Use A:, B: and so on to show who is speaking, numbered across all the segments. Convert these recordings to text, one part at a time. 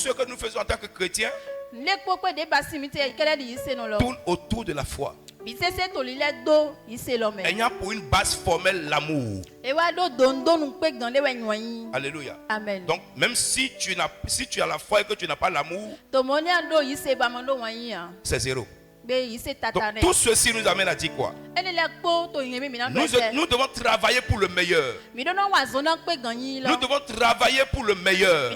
A: ce que nous faisons en tant que chrétiens tourne autour de la foi. Ayant pour une base formelle l'amour. Alléluia.
B: Amen.
A: Donc, même si tu as la foi et que tu n'as pas l'amour, c'est zéro. Donc, tout ceci nous amène à dire quoi? Nous devons travailler pour le meilleur. Nous devons travailler pour le meilleur.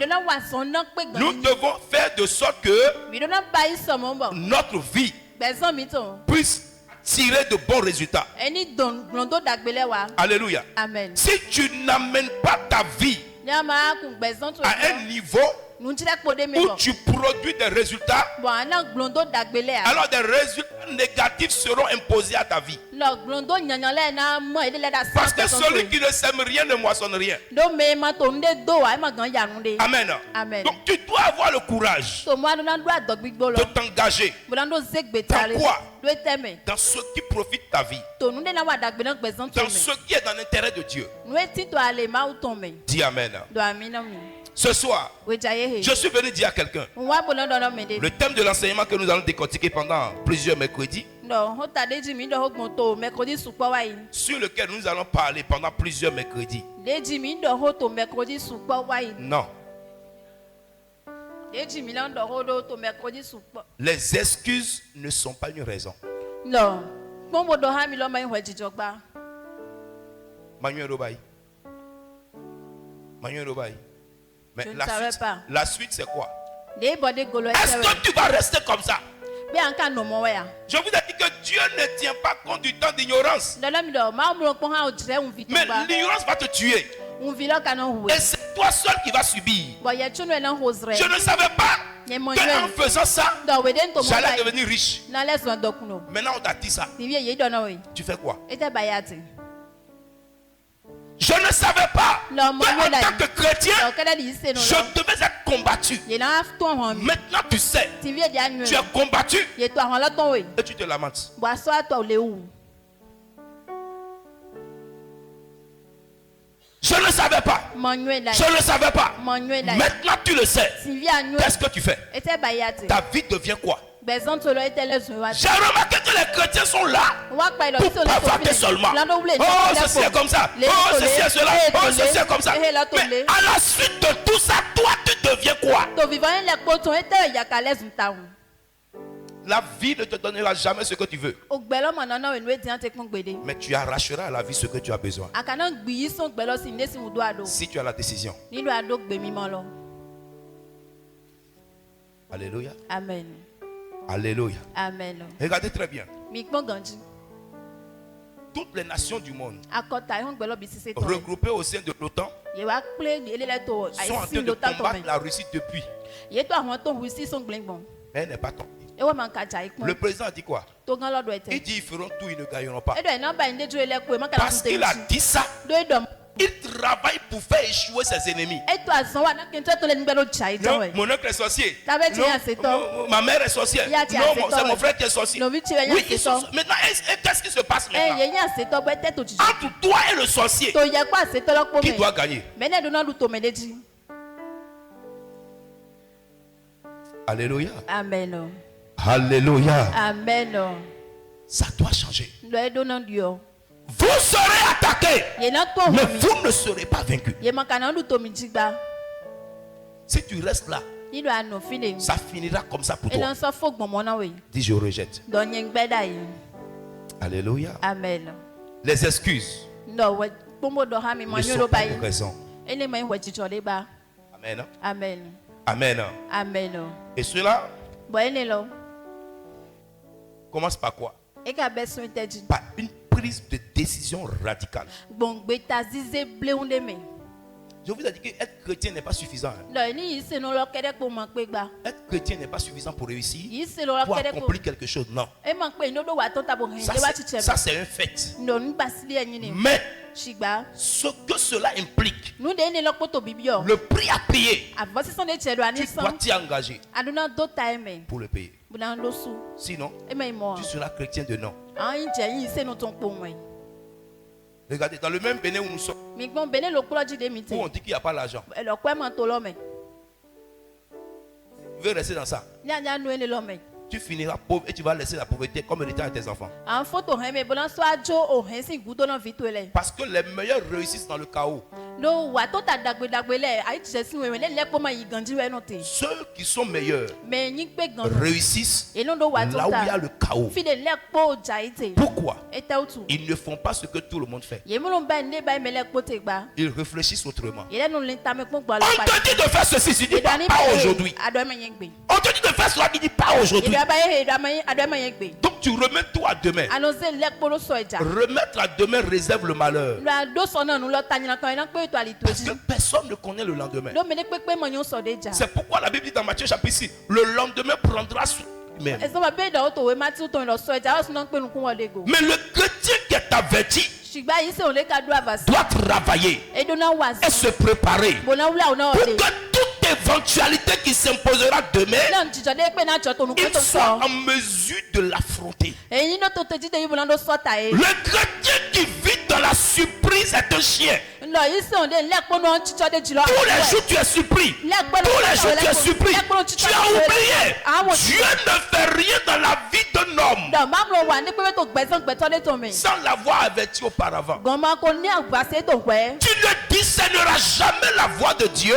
A: Nous devons faire de sorte que notre vie puisse tirer de bons résultats. Alléluia.
B: Amen.
A: Si tu n'amènes pas ta vie à un niveau où tu produis des résultats, alors des résultats négatifs seront imposés à ta vie. Parce que celui qui ne sème rien ne moissonne rien. Amen.
B: Amen.
A: Donc tu dois avoir le courage de t'engager. Dans quoi? Dans ce qui profite ta vie. Dans ce qui est dans l'intérêt de Dieu. Dis Amen. Ce soir, je suis venu dire à quelqu'un, le thème de l'enseignement que nous allons décortiquer pendant plusieurs mercredis, sur lequel nous allons parler pendant plusieurs mercredis. Non. Les excuses ne sont pas une raison. Manuel Robaï. Mais la suite c'est quoi? Est-ce que tu vas rester comme ça? Je vous ai dit que Dieu ne tient pas compte du temps d'ignorance. Mais l'ignorance va te tuer. Et c'est toi seul qui vas subir. Je ne savais pas qu'en faisant ça, j'allais devenir riche. Maintenant on t'a dit ça. Tu fais quoi? Je ne savais pas qu'en tant que chrétien, je devais être combattu. Maintenant tu sais, tu es combattu et tu te lamentes. Je ne savais pas. Je ne savais pas. Maintenant tu le sais. Qu'est-ce que tu fais? Ta vie devient quoi? J'ai remarqué que les chrétiens sont là pour bavater seulement. Oh, ceci est comme ça. Oh, ceci est cela. Oh, ceci est comme ça. Mais à la suite de tout ça, toi, tu deviens quoi? La vie ne te donnera jamais ce que tu veux. Mais tu arracheras à la vie ce que tu as besoin. Si tu as la décision. Alléluia.
B: Amen.
A: Alléluia.
B: Amen.
A: Regardez très bien. Toutes les nations du monde regroupées au sein de l'OTAN sont en train de combattre la Russie depuis. Mais elle n'est pas tombée. Le président a dit quoi? Il dit ils feront tout, ils ne gagneront pas. Parce qu'il a dit ça. Il travaille pour faire échouer ses ennemis. Non, mon oncle est sorcier. Non, ma mère est sorcière. Non, c'est mon frère qui est sorcier. Oui, ils sont... Maintenant, qu'est-ce qui se passe maintenant? Entre toi et le sorcier, qui doit gagner? Alléluia.
B: Amen.
A: Alléluia.
B: Amen.
A: Ça doit changer. Vous serez attaqués, mais vous ne serez pas vaincus. Si tu restes là, ça finira comme ça pour toi. Dis je rejette. Alléluia.
B: Amen.
A: Les excuses ne sont pas une raison. Amen.
B: Amen.
A: Amen.
B: Amen.
A: Et cela commence par quoi? Par une prise de décision radicale. Je vous ai dit qu'être chrétien n'est pas suffisant. Être chrétien n'est pas suffisant pour réussir, pour accomplir quelque chose. Non. Ça c'est un fait. Mais ce que cela implique, le prix à payer, tu dois t'y engager pour le payer. Sinon, tu seras chrétien de nom. Regardez, dans le même Bénin où nous sommes, où on dit qu'il n'y a pas l'argent. veux rester dans ça, tu finiras pauvre et tu vas laisser la pauvreté comme héritage à tes enfants. Parce que les meilleurs réussissent dans le chaos. Ceux qui sont meilleurs réussissent là où il y a le chaos. Pourquoi? Ils ne font pas ce que tout le monde fait. Ils réfléchissent autrement. On te dit de faire ceci, tu dis pas aujourd'hui. On te dit de faire cela, tu dis pas aujourd'hui. Donc tu remets tout à demain. Remettre à demain réserve le malheur. Parce que personne ne connaît le lendemain. C'est pourquoi la Bible dit dans Matthieu chapitre 6, le lendemain prendra soin lui-même. Mais le chrétien qui est averti doit travailler et se préparer pour que toute éventualité qui s'imposera demain, il soit en mesure de l'affronter. Le chrétien qui vit dans la surprise est un chien. Tous les jours tu es surpris. Tous les jours tu es surpris. Tu as oublié. Dieu ne fait rien dans la vie d'un homme sans l'avoir averti auparavant. Tu ne discerneras jamais la voix de Dieu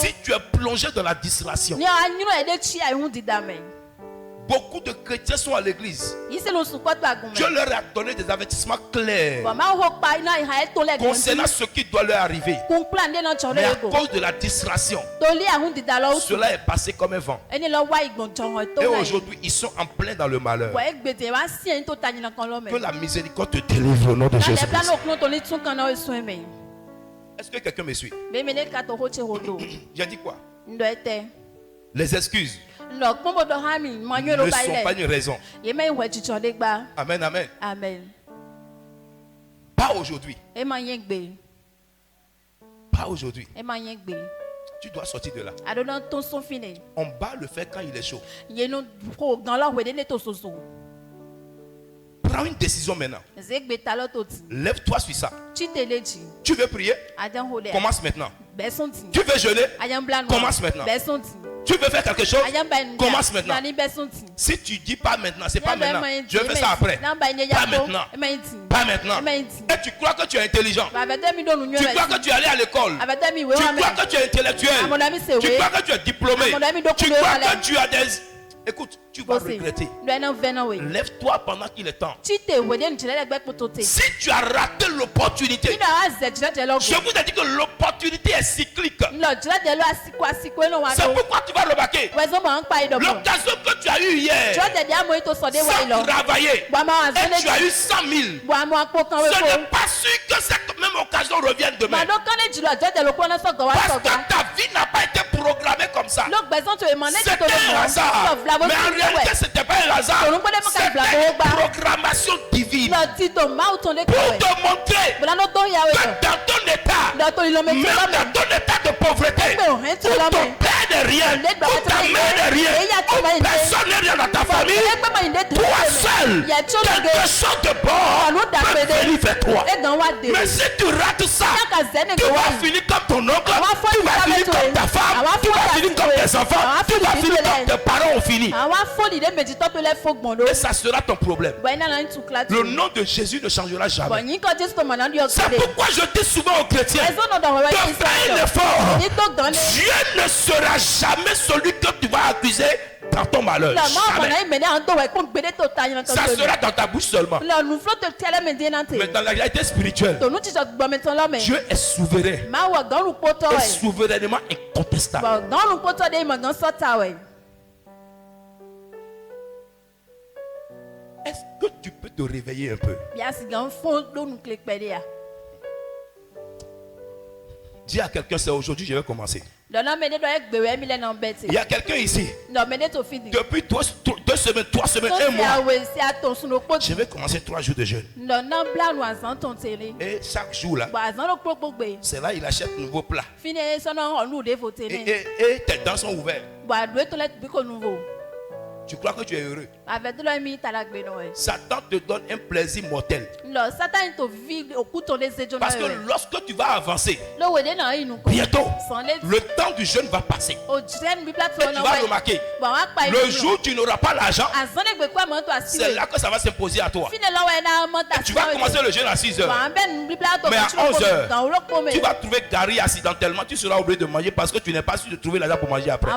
A: si tu es plongé dans la distraction. Beaucoup de chrétiens sont à l'église. Dieu leur a donné des avertissements clairs concernant ce qui doit leur arriver. Mais à cause de la distraction, cela est passé comme un vent. Et aujourd'hui, ils sont en plein dans le malheur. Que la miséricorde te délivre au nom de Jésus. Est-ce que quelqu'un me suit? J'ai dit quoi? Les excuses ne sont pas une raison. Amen, amen. Pas aujourd'hui. Pas aujourd'hui. Tu dois sortir de là. On bat le fer quand il est chaud. Prends une décision maintenant. Lève-toi sur ça. Tu veux prier? Commence maintenant. Tu veux jeûner? Commence maintenant. Tu veux faire quelque chose? Commence maintenant. Si tu dis pas maintenant, c'est pas maintenant. Je vais faire ça après. Pas maintenant. Pas maintenant. Et tu crois que tu es intelligent. Tu crois que tu es allé à l'école. Tu crois que tu es intellectuel. Tu crois que tu es diplômé. Tu crois que tu as des... Écoute, tu vas regretter. Lève-toi pendant qu'il est temps. Si tu as raté l'opportunité, je vous ai dit que l'opportunité est cyclique. C'est pourquoi tu vas remarquer l'occasion que tu as eue hier sans travailler et tu as eu 100 000. Ce n'est pas sûr que cette même occasion revienne demain. Parce que ta vie n'a pas été programmée comme ça. C'était un hasard. Mais en réalité, ce n'était pas un hasard. C'était une programmation divine. Pour te montrer que dans ton état, même dans ton état de pauvreté, où ton père n'est rien, où ta mère n'est rien, où personne n'est rien dans ta famille, toi seul, quelque chose de bon peut venir vers toi. Mais si tu rates ça, tu vas finir comme ton oncle, tu vas finir comme ta femme, tu vas finir comme tes enfants, tu vas finir comme tes parents ont fini. Et ça sera ton problème. Le nom de Jésus ne changera jamais. C'est pourquoi je dis souvent aux chrétiens de faire un effort. Dieu ne sera jamais celui que tu vas accuser dans ton malheur. Jamais. Ça sera dans ta bouche seulement. Mais dans la réalité spirituelle, Dieu est souverain et souverainement incontestable. Est-ce que tu peux te réveiller un peu? Dis à quelqu'un, c'est aujourd'hui que je vais commencer. Il y a quelqu'un ici. Depuis 2 semaines, 3 semaines, 1 mois. Je vais commencer 3 jours de jeûne. Et chaque jour là, c'est là il achète un nouveau plat. Et tes dents sont ouvertes. Tu crois que tu es heureux? Satan te donne un plaisir mortel. Parce que lorsque tu vas avancer, bientôt, le temps du jeûne va passer. Et tu vas remarquer, le jour où tu n'auras pas l'argent, c'est là que ça va s'imposer à toi. Et tu vas commencer le jeûne à 6 heures. Mais à 11 heures, tu vas trouver Gary accidentellement. Tu seras obligé de manger parce que tu n'es pas sûr de trouver l'argent pour manger après.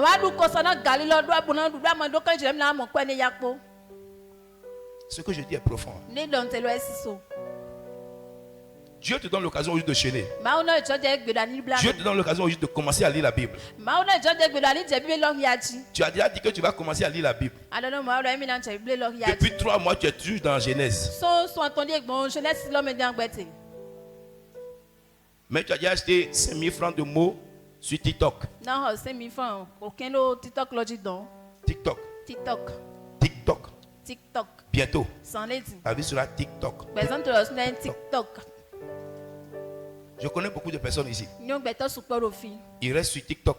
A: Ce que je dis est profond. Dieu te donne l'occasion juste de chaîner. Dieu te donne l'occasion juste de commencer à lire la Bible. Tu as déjà dit que tu vas commencer à lire la Bible. Depuis 3 mois, tu es toujours dans Genèse. Mais tu as déjà acheté 5 000 francs de mots sur TikTok. TikTok. Bientôt. Ta vie sera TikTok. Je connais beaucoup de personnes ici. Ils restent sur TikTok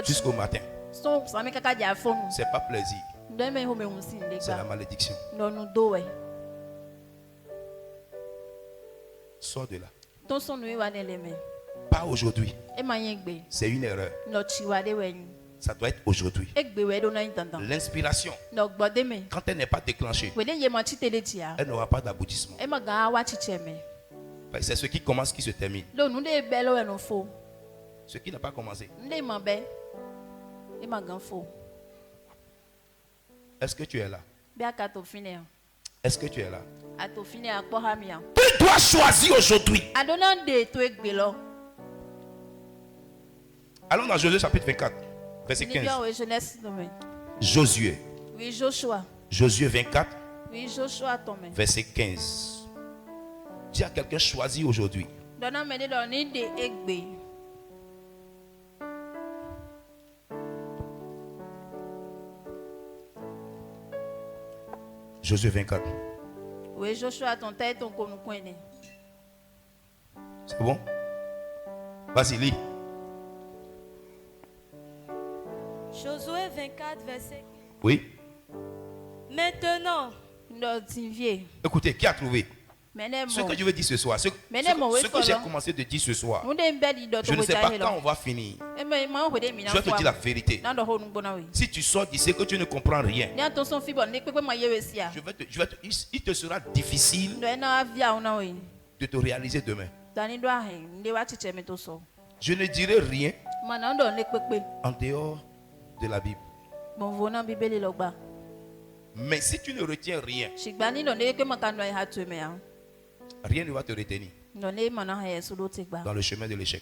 A: jusqu'au matin. C'est pas plaisir. C'est la malédiction. Sors de là. Pas aujourd'hui. C'est une erreur. Ça doit être aujourd'hui. L'inspiration, quand elle n'est pas déclenchée, elle n'aura pas d'aboutissement. C'est ce qui commence qui se termine. Ce qui n'a pas commencé. Est-ce que tu es là? Est-ce que tu es là? Tu dois choisir aujourd'hui. Allons dans Josué chapitre 24, verset 15. Josué. Josué 24, verset 15. Dis à quelqu'un, choisis aujourd'hui. Josué 24. C'est bon? Vas-y, lis.
B: Josué 24, verset 15.
A: Oui.
B: Maintenant,
A: écoutez, qui a trouvé? Ce que je veux dire ce soir, ce que j'ai commencé de dire ce soir, je ne sais pas quand on va finir. Je vais te dire la vérité. Si tu sors d'ici que tu ne comprends rien, il te sera difficile de te réaliser demain. Je ne dirai rien en dehors de la Bible. Mais si tu ne retiens rien, rien ne va te retenir dans le chemin de l'échec.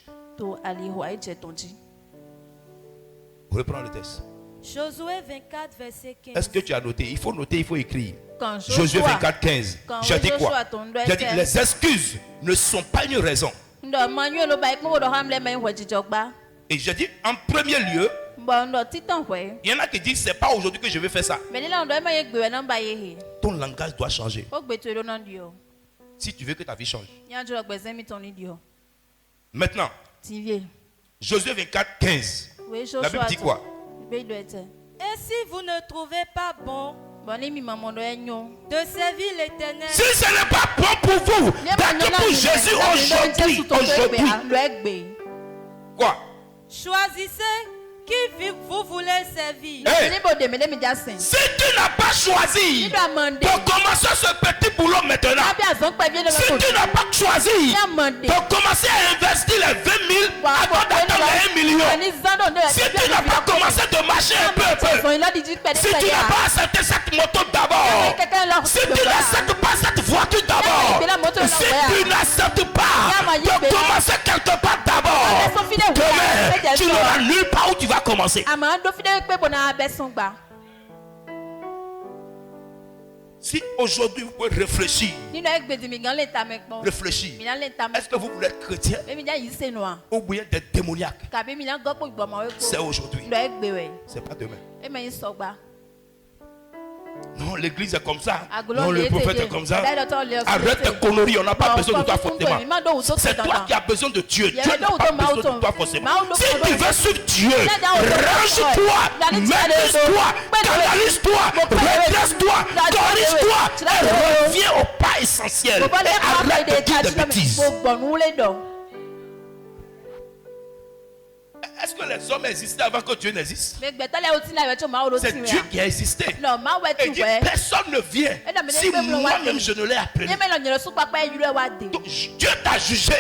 A: Reprends le texte.
B: Josué 24, verset 15.
A: Est-ce que tu as noté? Il faut noter, il faut écrire. Josué 24, 15. Je dis quoi? Je dis les excuses ne sont pas une raison. Et je dis en premier lieu, il y en a qui disent c'est pas aujourd'hui que je vais faire ça. Ton langage doit changer. Si tu veux que ta vie change. Maintenant, Josué 24, 15. La Bible dit quoi?
B: Et si vous ne trouvez pas bon de servir l'Éternel,
A: si ce n'est pas bon pour vous d'être pour Jésus aujourd'hui, quoi?
B: Choisissez qui vous voulez servir.
A: Hey. Si tu n'as pas choisi pour commencer ce petit boulot maintenant, si tu n'as pas choisi pour commencer à investir les 20 000 avant d'attendre les 1 million, si tu n'as pas commencé de marcher un peu, si tu n'as pas accepté cette moto d'abord, si tu n'acceptes pas cette voiture d'abord, si tu n'acceptes pas de commencer quelque part d'abord, demain tu n'auras nulle part où tu vas commencer. Si aujourd'hui vous pouvez réfléchir, est-ce que vous voulez être chrétien ou bien être démoniaque? C'est aujourd'hui, c'est pas demain. Non, l'église est comme ça. Non, le prophète est comme ça. Arrête tes conneries, on n'a pas besoin de toi forcément. C'est toi qui as besoin de Dieu. Dieu n'a pas besoin de toi forcément. Si tu veux suivre Dieu, range-toi, maîtrise-toi, canalise-toi, redresse-toi, corrige-toi et reviens au pas essentiel. Et arrête de dire des bêtises. Est-ce que les hommes existaient avant que Dieu n'existe? C'est Dieu qui a existé. Et dit, personne ne vient si moi-même je ne l'ai appelé. Donc, Dieu t'a jugé.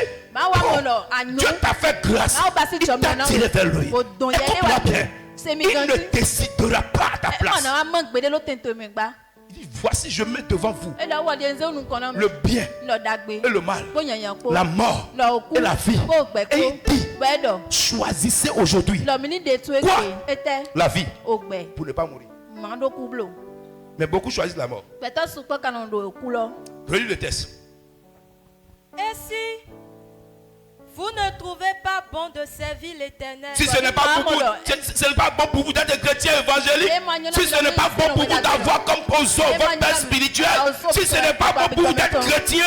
A: Dieu t'a fait grâce. Il t'a tiré vers lui. Écoute-moi bien. Il ne décidera pas à ta place. Il dit, voici je mets devant vous le bien et le mal, la mort et la vie. Et il dit, choisissez aujourd'hui quoi? La vie pour ne pas mourir. Mais beaucoup choisissent la mort. Relis le texte.
B: Et si vous ne trouvez pas bon de servir l'Éternel,
A: si ce n'est pas bon pour vous d'être chrétien évangélique, si ce n'est pas bon pour vous d'avoir comme poseau votre père spirituel, si ce n'est pas bon pour vous d'être chrétien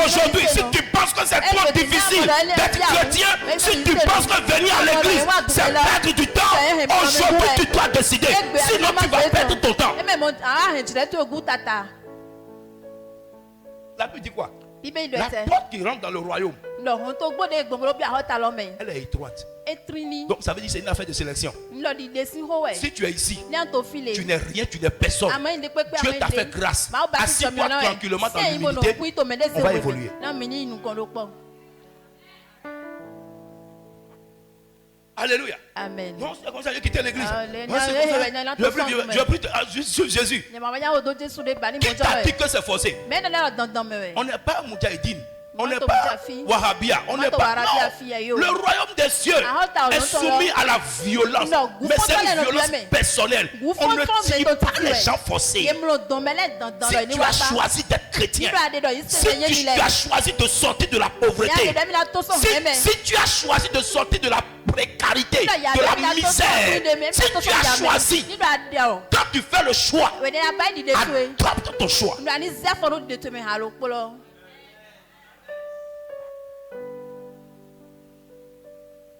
A: aujourd'hui, si tu penses que c'est trop difficile d'être chrétien, si tu penses que venir à l'église c'est perdre du temps, aujourd'hui tu dois décider, sinon tu vas perdre ton temps. La Bible dit quoi? La porte qui rentre dans le royaume, elle est étroite. Donc ça veut dire que c'est une affaire de sélection. Si tu es ici, tu n'es rien, tu n'es personne. Dieu t'a fait grâce. Assis-toi tranquillement dans l'humilité. On va évoluer. Alléluia.
B: Amen.
A: Non, c'est comme ça que j'ai quitté l'église. Je prie sur Jésus. Qui t'a dit que c'est forcé? On n'est pas Moudjahidine. On n'est pas Wahhabia. On n'est pas. Non. Le royaume des cieux est soumis à la violence. Mais c'est une violence personnelle. On ne tire pas les gens forcés. Si tu as choisi d'être chrétien, si tu as choisi de sortir de la pauvreté, si tu as choisi de sortir de la précarité, de la misère, si tu as choisi, quand tu fais le choix, adopte ton choix.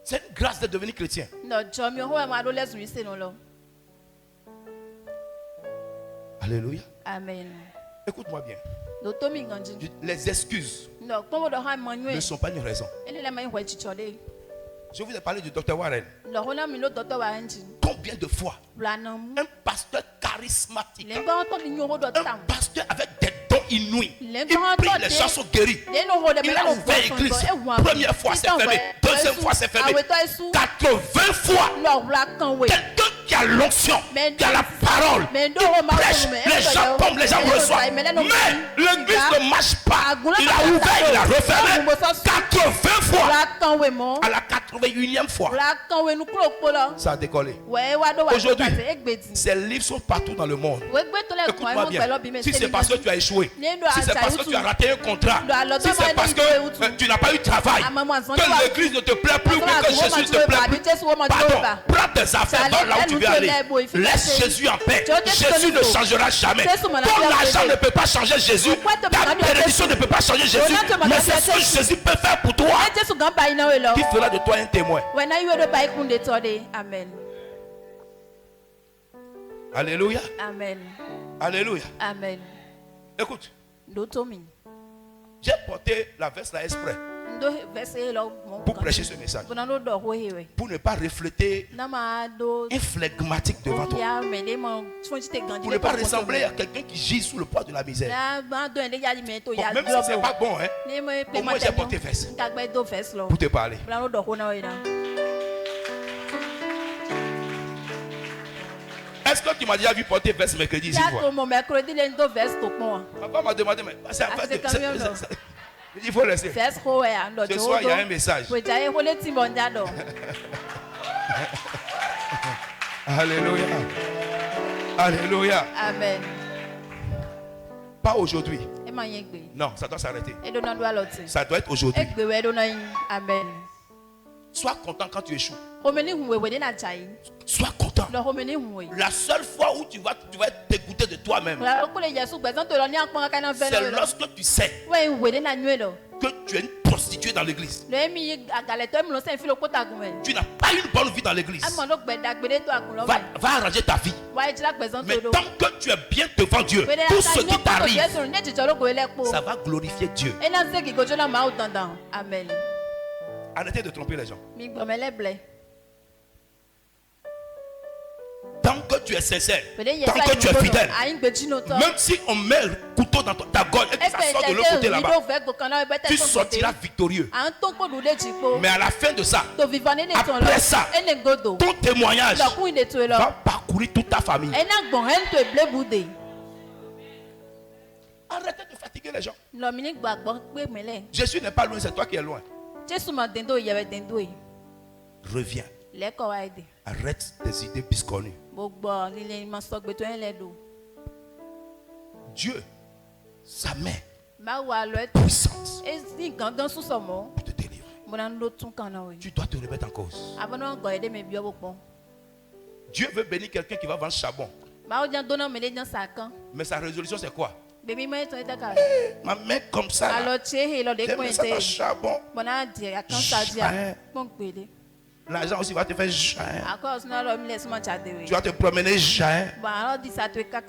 A: C'est une grâce de devenir chrétien. Alléluia.
B: Amen.
A: Écoute-moi bien. Les excuses ne sont pas une raison. Je vous ai parlé du docteur Warren. Combien de fois un pasteur charismatique, un pasteur avec des dons inouïs, il prie, les gens sont guéris. Il a ouvert l'église. Première fois c'est fermé, deuxième fois c'est fermé, 80 fois. Quelqu'un qui a l'onction, qui a la parole, il prêche, les gens tombent, les gens reçoivent. Mais l'église ne marche pas. Il a ouvert, il a refermé 80 fois. À la 81e fois, ça a décollé. Aujourd'hui, ces livres sont partout dans le monde. Écoute-moi bien. Si c'est parce que tu as échoué, si c'est parce que tu as raté un contrat, si c'est parce que tu n'as pas eu de travail, que l'église ne te plaît plus, que Jésus ne te plaît plus, pardon, prends tes affaires, va là où tu veux aller. Laisse Jésus en paix. Jésus ne changera jamais. Ton argent ne peut pas changer Jésus. Ta bénédiction ne peut pas changer Jésus. Mais c'est ce que Jésus peut faire pour toi qui fera de toi un témoin.
B: Amen.
A: Alléluia.
B: Amen.
A: Alléluia.
B: Amen.
A: Écoute, j'ai porté la veste là exprès pour prêcher ce message, pour ne pas refléter un flegmatique devant toi, pour ne pas ressembler à quelqu'un qui gît sous le poids de la misère. Bon, même si c'est pas bon, au moins j'ai porté veste pour te parler. Est-ce que tu m'as déjà vu porter veste mercredi ici? Papa m'a demandé, mais il faut laisser. Ce soir, il y a un message. Alléluia. Alléluia.
B: Amen.
A: Pas aujourd'hui. Non, ça doit s'arrêter. Ça doit être aujourd'hui.
B: Amen.
A: Sois content quand tu échoues. Sois content. La seule fois où tu vas être dégoûté de toi-même. C'est lorsque tu sais que tu es une prostituée dans l'église. Tu n'as pas une bonne vie dans l'église. Va arranger ta vie. Mais tant que tu es bien devant Dieu, tout ce qui t'arrive, ça va glorifier Dieu.
B: Amen.
A: Arrêtez de tromper les gens. Tant que tu es sincère, tant que tu es fidèle, même si on met le couteau dans ta gorge et que ça sort de l'autre côté là-bas, tu sortiras victorieux. Mais à la fin de ça, après ça, ton témoignage va parcourir toute ta famille. Arrêtez de fatiguer les gens. Jésus n'est pas loin, c'est toi qui es loin. Reviens. Arrête tes idées biscornues. Dieu, sa main puissante pour te délivrer. Tu dois te remettre en cause. Dieu veut bénir quelqu'un qui va vendre charbon. Mais sa résolution c'est quoi? Ma main comme ça, j'aime ça dans charbon. L'argent aussi va te faire jain. Tu vas te promener jain.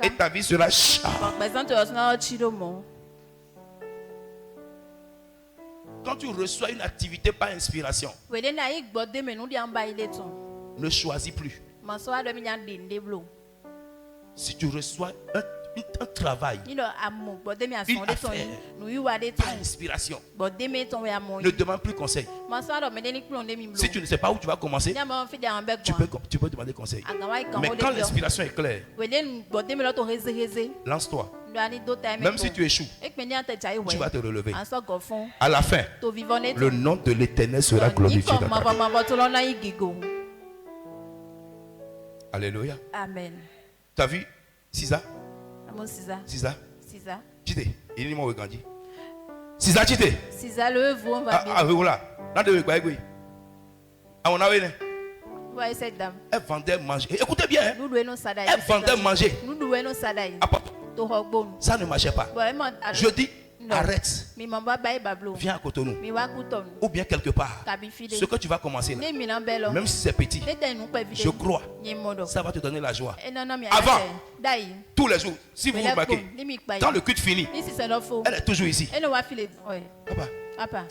A: Et ta vie sera jain. Quand tu reçois une activité par inspiration, ne choisis plus. Si tu reçois un travail, une affaire, par inspiration, ne demande plus conseil. Si tu ne sais pas où tu vas commencer, tu peux demander conseil. Mais quand l'inspiration est claire, lance-toi. Même si tu échoues, tu vas te relever. À la fin, le nom de l'Éternel sera glorifié dans ta vie. Alléluia.
B: Amen.
A: Tu as vu Sisa?
B: Sisa.
A: Chite. Il est mort Gandhi. Sisa Chite.
B: Sisa le vous va bien.
A: Ah voilà. Là de quoi quoi. Ah on a vu.
B: Ouais cette dame.
A: Elle vendait manger. Écoutez bien. Elle vendait manger. Ça ne marchait pas. Je dis arrête. Viens à Cotonou. Ou bien quelque part. Ce que tu vas commencer là, même si c'est petit, je crois, ça va te donner la joie. Avant, tous les jours, si vous remarquez, quand le culte finit, elle est toujours ici.
B: Papa.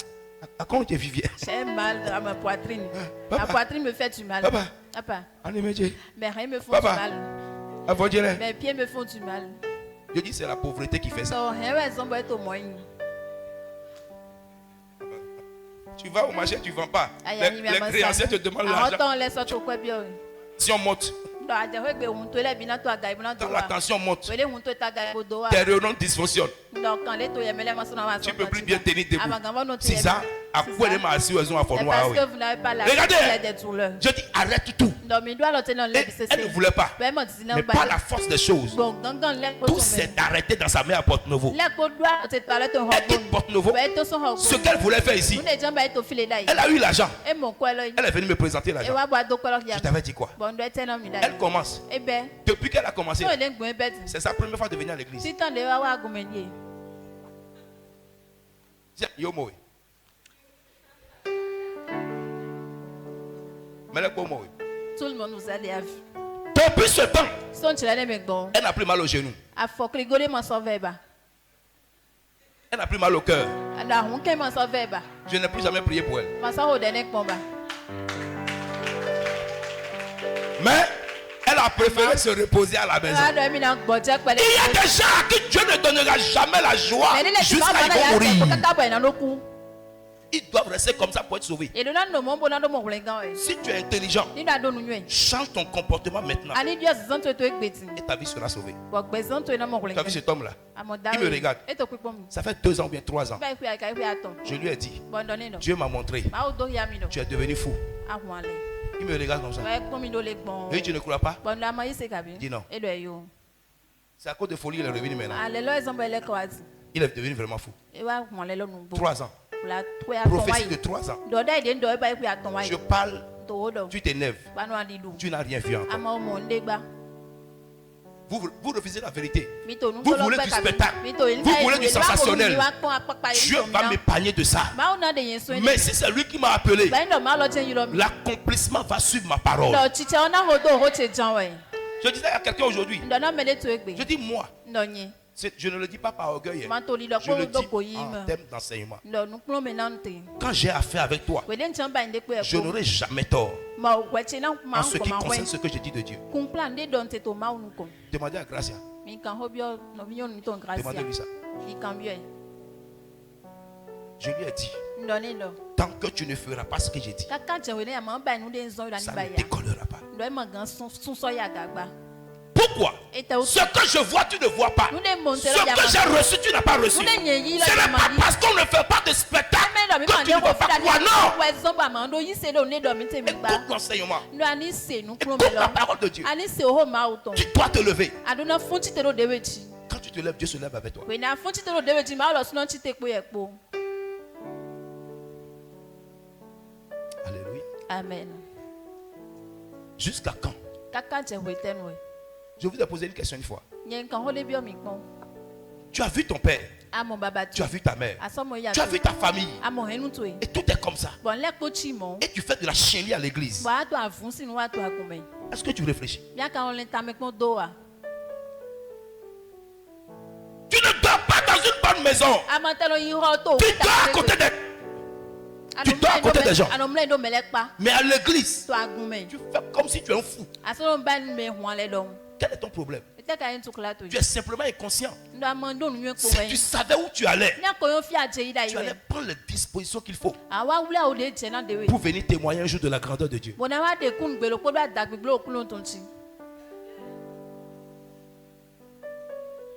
A: À quand tu es Vivienne?
B: J'ai mal à ma poitrine. Ma poitrine me fait du mal.
A: Papa.
B: Mes reins me font du mal. Mes pieds me font du mal.
A: Je dis c'est la pauvreté qui fait ça. Tu vas au marché, tu ne vends pas. Les créanciers te demandent l'argent. Si on monte, quand la tension monte, tes réunions dysfonctionnent. Tu ne peux plus bien tenir debout. C'est ça. À quoi les masses ont formé? Regardez, je dis arrête tout. Elle ne voulait pas. Mais par la force des choses, tout s'est arrêté dans sa main à Porto-Novo. Elle quitte Porto-Novo. Ce qu'elle voulait faire ici, elle a eu l'argent. Elle est venue me présenter l'argent. Je t'avais dit quoi? Elle commence. Depuis qu'elle a commencé, c'est sa première fois de venir à l'église. Tiens, Yomo.
B: Tout le monde nous a déjà vu.
A: Depuis ce temps, elle n'a plus mal au genou. Elle n'a plus mal au cœur. Je n'ai plus jamais prié pour elle. Mais elle a préféré se reposer à la maison. Il y a des gens à qui Dieu ne donnera jamais la joie jusqu'à ce qu'ils vont mourir. Ils doivent rester comme ça pour être sauvés. Si tu es intelligent, change ton comportement maintenant. Et ta vie sera sauvée. Tu as vu cet homme-là? Il me regarde. Ça fait 2 ans ou bien 3 ans. Je lui ai dit, Dieu m'a montré. Tu es devenu fou. Il me regarde comme ça. Et tu ne crois pas? Dis non. C'est à cause de folie qu'il est revenu maintenant. Il est devenu vraiment fou. 3 ans. Prophétie de 3 ans. Je parle, tu t'énerves. Tu n'as rien vu encore. Vous refusez la vérité. Vous voulez du spectacle. Vous voulez du sensationnel. Dieu va m'épargner de ça. Mais si c'est lui qui m'a appelé, l'accomplissement va suivre ma parole. Je disais à quelqu'un aujourd'hui, je dis moi, je ne le dis pas par orgueil, je le dis en termes d'enseignement. Quand j'ai affaire avec toi, je n'aurai jamais tort en ce qui concerne ce que je dis de Dieu. Demandez à Gracia. Demandez-lui ça. Je lui ai dit, tant que tu ne feras pas ce que j'ai dit, ça ne décollera pas. Pourquoi? Ce que je vois, tu ne vois pas. Ce que j'ai reçu, tu n'as pas reçu. Ce n'est pas parce qu'on ne fait pas de spectacle que tu ne vas pas croire. Non. Écoute l'enseignement. Écoute la parole de Dieu. Tu dois te lever. Quand tu te lèves, Dieu se lève avec toi. Alléluia.
B: Amen.
A: Jusqu'à quand? Je vous ai posé une question une fois. Tu as vu ton père. Tu as vu ta mère. Tu as vu ta famille. Et tout est comme ça. Et tu fais de la chienlit à l'église. Est-ce que tu réfléchis? Tu ne dors pas dans une bonne maison. Tu dors à côté des... Tu dors à côté des gens. Mais à l'église, tu fais comme si tu es un fou. Quel est ton problème? Tu es simplement inconscient. Si tu savais où tu allais, tu allais prendre les dispositions qu'il faut pour venir témoigner un jour de la grandeur de Dieu.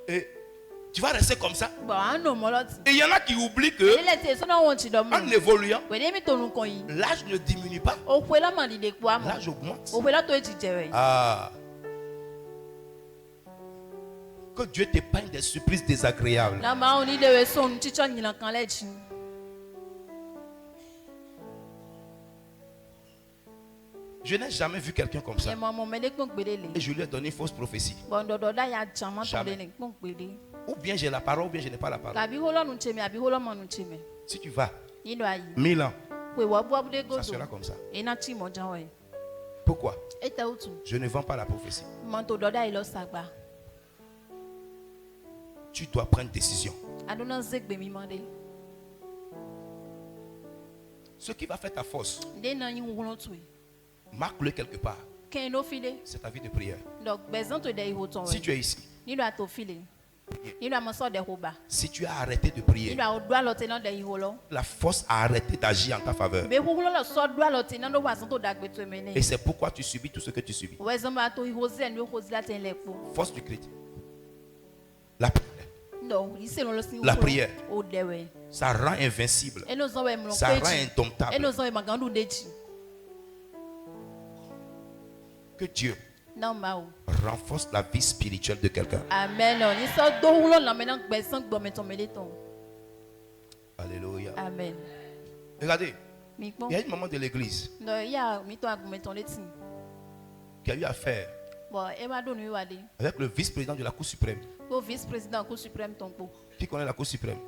A: Et tu vas rester comme ça. Et il y en a qui oublient que en évoluant, l'âge ne diminue pas. L'âge augmente. Ah. Que Dieu t'épargne des surprises désagréables. Je n'ai jamais vu quelqu'un comme ça. Et je lui ai donné une fausse prophétie. Jamais. Ou bien j'ai la parole, ou bien je n'ai pas la parole. Si tu vas 1000 ans, ça sera comme ça. Pourquoi? Je ne vends pas la prophétie. Tu dois prendre une décision. Ce qui va faire ta force, marque-le quelque part. C'est ta vie de prière. Si tu es ici, si tu as arrêté de prier, la force a arrêté d'agir en ta faveur. Et c'est pourquoi tu subis tout ce que tu subis. Force du chrétien. La prière, ça rend invincible, ça rend indomptable. Que Dieu renforce la vie spirituelle de quelqu'un.
B: Amen.
A: Alléluia.
B: Amen.
A: Regardez, il y a une maman de l'église qui a eu affaire avec le vice-président de la Cour suprême. Qui connaît la Cour suprême?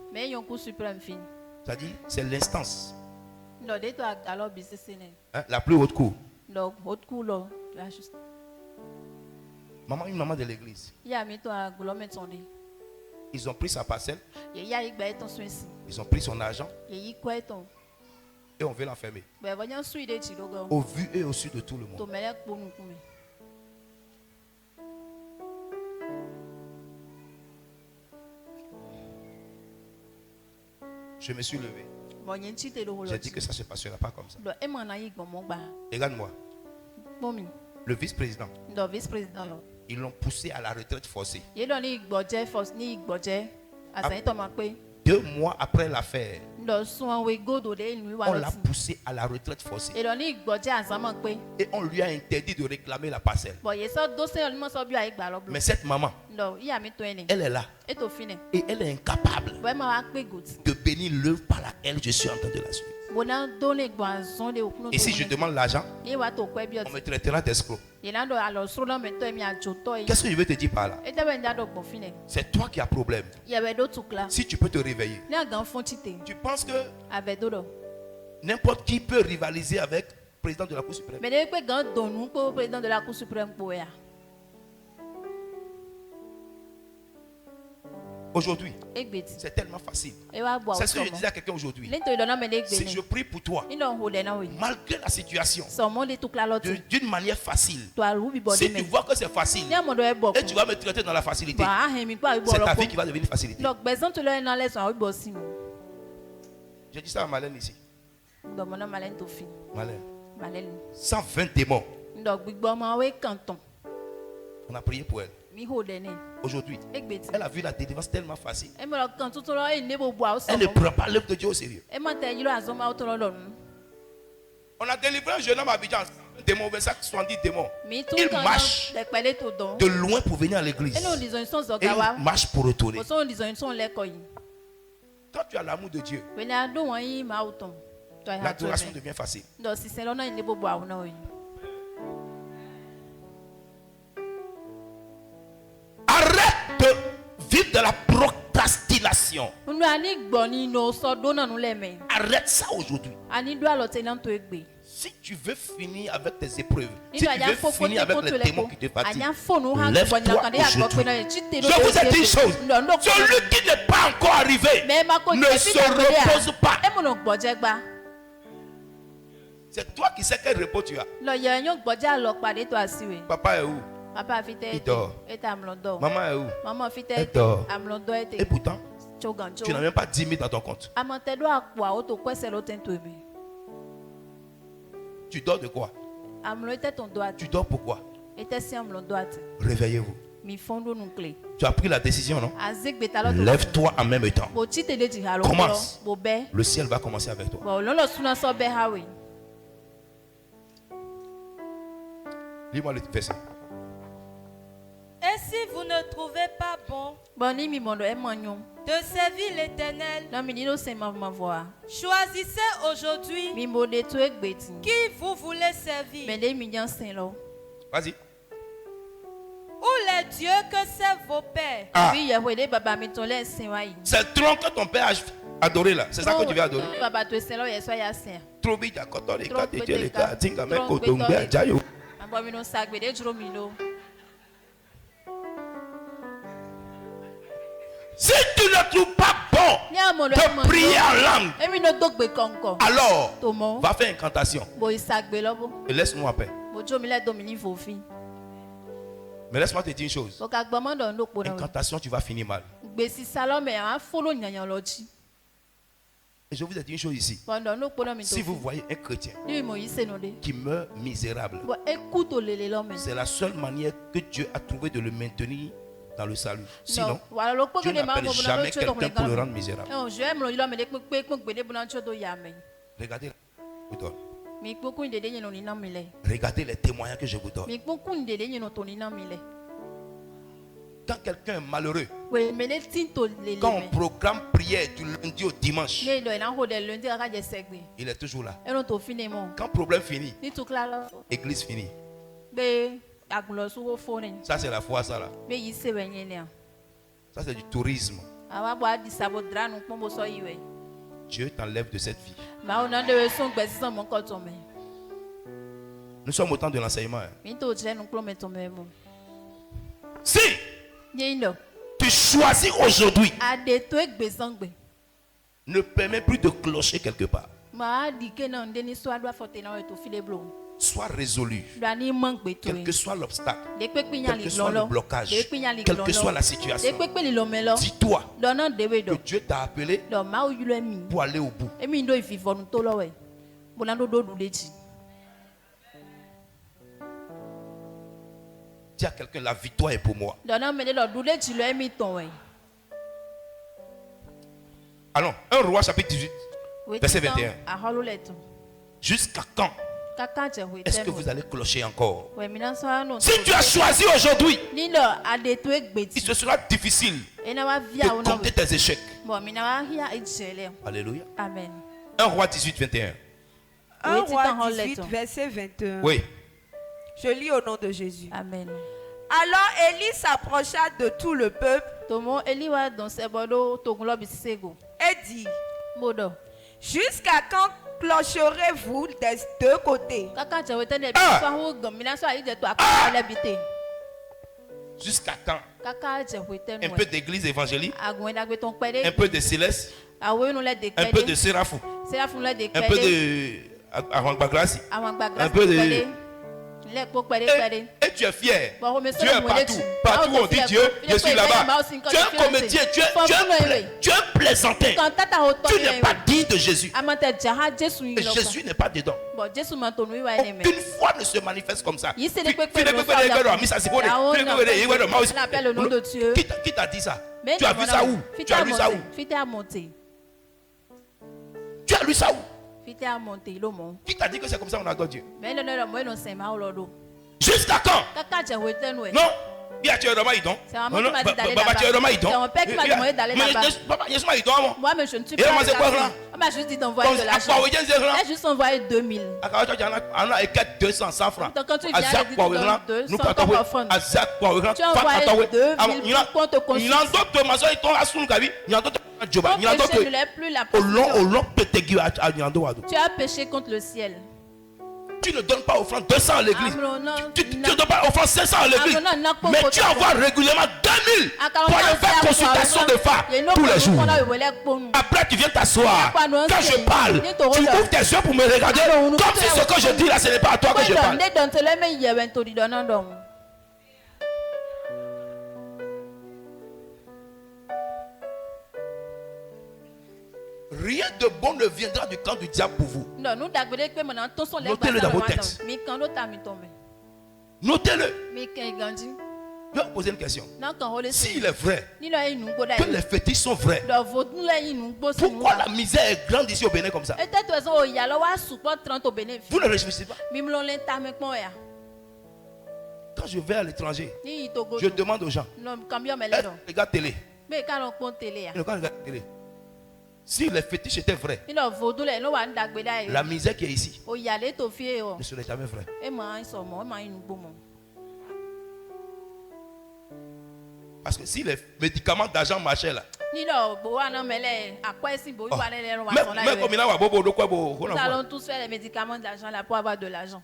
A: C'est-à-dire, c'est l'instance, la plus haute cour. Une maman de l'église. Ils ont pris sa parcelle. Ils ont pris son argent. Et on veut l'enfermer. Au vu et au su de tout le monde. Je me suis levé. J'ai dit que ça ne se passera pas comme ça. Regarde-moi. Le vice-président. Ils l'ont poussé à la retraite forcée. 2 mois après l'affaire, on l'a poussé à la retraite forcée. Et on lui a interdit de réclamer la parcelle. Mais cette maman, elle est là. Et elle est incapable de bénir l'œuvre par laquelle je suis en train de la suivre. Et si je demande l'argent, on me traitera d'escroc. Qu'est-ce que je veux te dire par là? C'est toi qui as problème. Si tu peux te réveiller. Tu penses que n'importe qui peut rivaliser avec le président de la Cour suprême? Aujourd'hui, c'est tellement facile. C'est ce que je disais à quelqu'un aujourd'hui. Si je prie pour toi, malgré la situation, d'une manière facile, si tu vois que c'est facile et tu vas me traiter dans la facilité, c'est ta vie qui va devenir facilité. J'ai dit ça à Malène ici. Malène. 120 démons. On a prié pour elle. Aujourd'hui, elle a vu la délivrance tellement facile. Elle ne prend pas l'œuvre de Dieu au sérieux. On a délivré un jeune homme à Abidjan, démon, 70 démons. Il marche de loin pour venir à l'église. Et il marche pour retourner. Quand tu as l'amour de Dieu, l'adoration devient facile. Arrête de vivre de la procrastination. Arrête ça aujourd'hui. Si tu veux finir avec tes épreuves, si tu veux finir avec les démons qui te fatiguent, lève-toi aujourd'hui. Je vous ai dit une chose. Celui qui n'est pas encore arrivé ne se repose pas. C'est toi qui sais quel repos tu as. Papa est où? Il dort. Maman est où? Elle dort. Et pourtant, tu n'as même pas 10 000 dans ton compte. Tu dors de quoi? Tu dors pourquoi? Réveillez-vous. Tu as pris la décision, non? Lève-toi en même temps. Commence. Le ciel va commencer avec toi. Lis-moi le verset.
B: Et si vous ne trouvez pas bon de servir l'Éternel, choisissez aujourd'hui qui vous voulez servir.
A: Vas-y.
B: Ou les dieux que servent vos pères.
A: Ah. C'est le tronc que ton père a adoré là. C'est ça que tu veux adorer. Trop vite, si tu ne trouves pas bon de prier en langue, alors va faire incantation et laisse-nous en paix. Mais laisse-moi te dire une chose. Incantation, tu vas finir mal. Et je vous ai dit une chose ici. Si vous voyez un chrétien qui meurt misérable, c'est la seule manière que Dieu a trouvé de le maintenir dans le salut. Sinon, Dieu n'appelle jamais quelqu'un pour le rendre misérable. Regardez la je vous donne. Regardez les témoignages que je vous donne. Quand quelqu'un est malheureux, quand on programme prière du lundi au dimanche, il est toujours là. Quand le problème finit, l'église finit. Ça c'est la foi, ça là. Ça c'est du tourisme. Dieu t'enlève de cette vie. Nous sommes au temps de l'enseignement. Si tu choisis aujourd'hui, ne permets plus de clocher quelque part. Sois résolu. Quel que soit l'obstacle, quel que soit le blocage, quelle que soit la situation, dis-toi que Dieu t'a appelé pour aller au bout. Dis à quelqu'un, la victoire est pour moi. Allons, 1 Roi chapitre 18, verset 21. Jusqu'à quand est-ce que vous allez clocher encore? Si tu as choisi aujourd'hui, il se sera difficile de compter tes échecs. Alléluia.
B: Amen.
A: 1 Roi 18, 21.
C: 1 Roi 18, verset 21.
A: Oui.
C: Je lis au nom de Jésus.
B: Amen.
C: Alors Élie s'approcha de tout le peuple et dit, jusqu'à quand clocherez-vous des deux côtés?
A: Jusqu'à quand? Un peu d'église évangélique, un peu de Céleste, un peu de Séraphou, un peu de Avant-Baglassi, un peu de... Et tu es fier. Tu es partout. Partout où on dit Dieu, je suis là-bas. Tu es un comédien, tu es un plaisantin. Tu n'es pas digne de Jésus. Et Jésus n'est pas dedans. Aucune foi ne se manifeste comme ça. Qui t'a dit ça? Tu as vu ça où? Tu as lu ça où? Tu as lu ça où? Qui t'a dit que c'est comme ça qu'on adore Dieu? Jusqu'à quand? Non. Il y a Dieu Roma Idon.
B: C'est maman qui m'a dit d'aller là-bas. C'est mon père qui m'a demandé d'aller là-bas. Moi, mais je ne suis pas là. On m'a juste dit d'envoyer de l'argent. Elle a juste envoyé 2000.
A: On a 200, 100 francs.
B: Donc quand tu viens, elle dit 200 comme offrande. Tu envoies 2000 pour qu'on te consulte. Tu as péché contre le ciel.
A: Tu ne donnes pas offrande 200 à l'église. Tu ne donnes pas offrande 500 à l'église. Mais tu envoies régulièrement 2000 pour aller faire consultation de femmes tous les jours. Après, tu viens t'asseoir. Quand je parle, tu ouvres tes yeux pour me regarder. Comme si ce que je dis là, ce n'est pas à toi que je parle. Rien de bon ne viendra du camp du diable pour vous. Notez-le dans vos textes. Notez-le. Je vais vous poser une question. S'il est vrai que les fétiches sont vrais, pourquoi la misère est grande ici au Bénin comme ça? Vous ne réfléchissez pas. Quand je vais à l'étranger, je demande aux gens, regarde télé. Regarde télé. Si les fétiches étaient vrais, la misère qui est ici ne serait jamais vraie. Parce que si les médicaments d'argent marchaient là, nous
B: allons tous faire les médicaments d'argent là pour avoir de l'argent.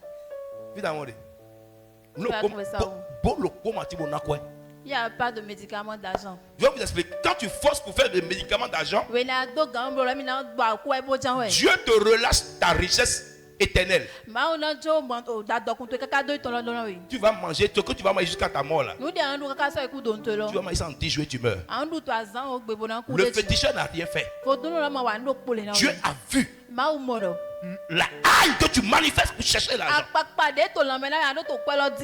B: Il n'y a pas de médicaments d'argent.
A: Je vais vous expliquer. Quand tu forces pour faire des médicaments d'argent, Dieu te relâche ta richesse éternelle. Tu vas manger ce que tu vas manger jusqu'à ta mort là. Tu vas manger ça en 10 jours et tu meurs. Le féticheur n'a rien fait. Dieu a vu la haine que tu manifestes pour chercher l'argent.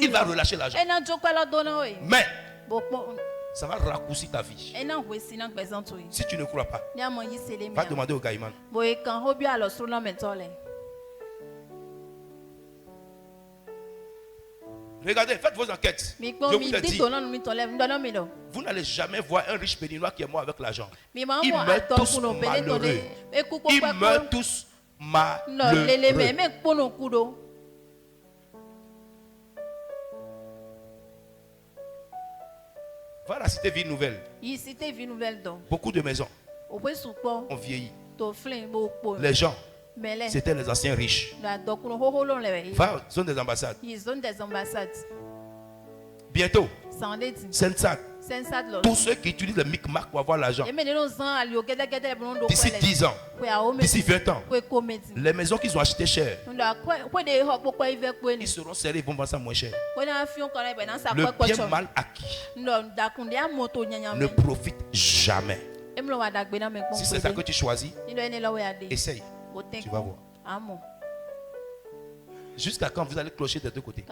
A: Il va relâcher l'argent. Mais ça va raccourcir ta vie. Si tu ne crois pas, va demander au Gaïman. Regardez, faites vos enquêtes. Je vous ai dit, vous n'allez jamais voir un riche béninois qui est mort avec l'argent. Ils meurent tous malheureux. Ils meurent tous malheureux. Va à la cité Ville Nouvelle. Beaucoup de maisons ont vieilli. Les gens, c'était les anciens riches. Va à la zone des ambassades. Bientôt, Saint-Sac. Tous ceux qui utilisent le micmac pour avoir l'argent. D'ici 10 ans, d'ici 20 ans, les maisons qu'ils ont achetées chères, ils seront serrés, ils vont vendre ça moins cher. Le bien mal acquis ne profite jamais. Si c'est ça que tu choisis, essaye. Tu vas voir. Jusqu'à quand vous allez clocher des deux côtés?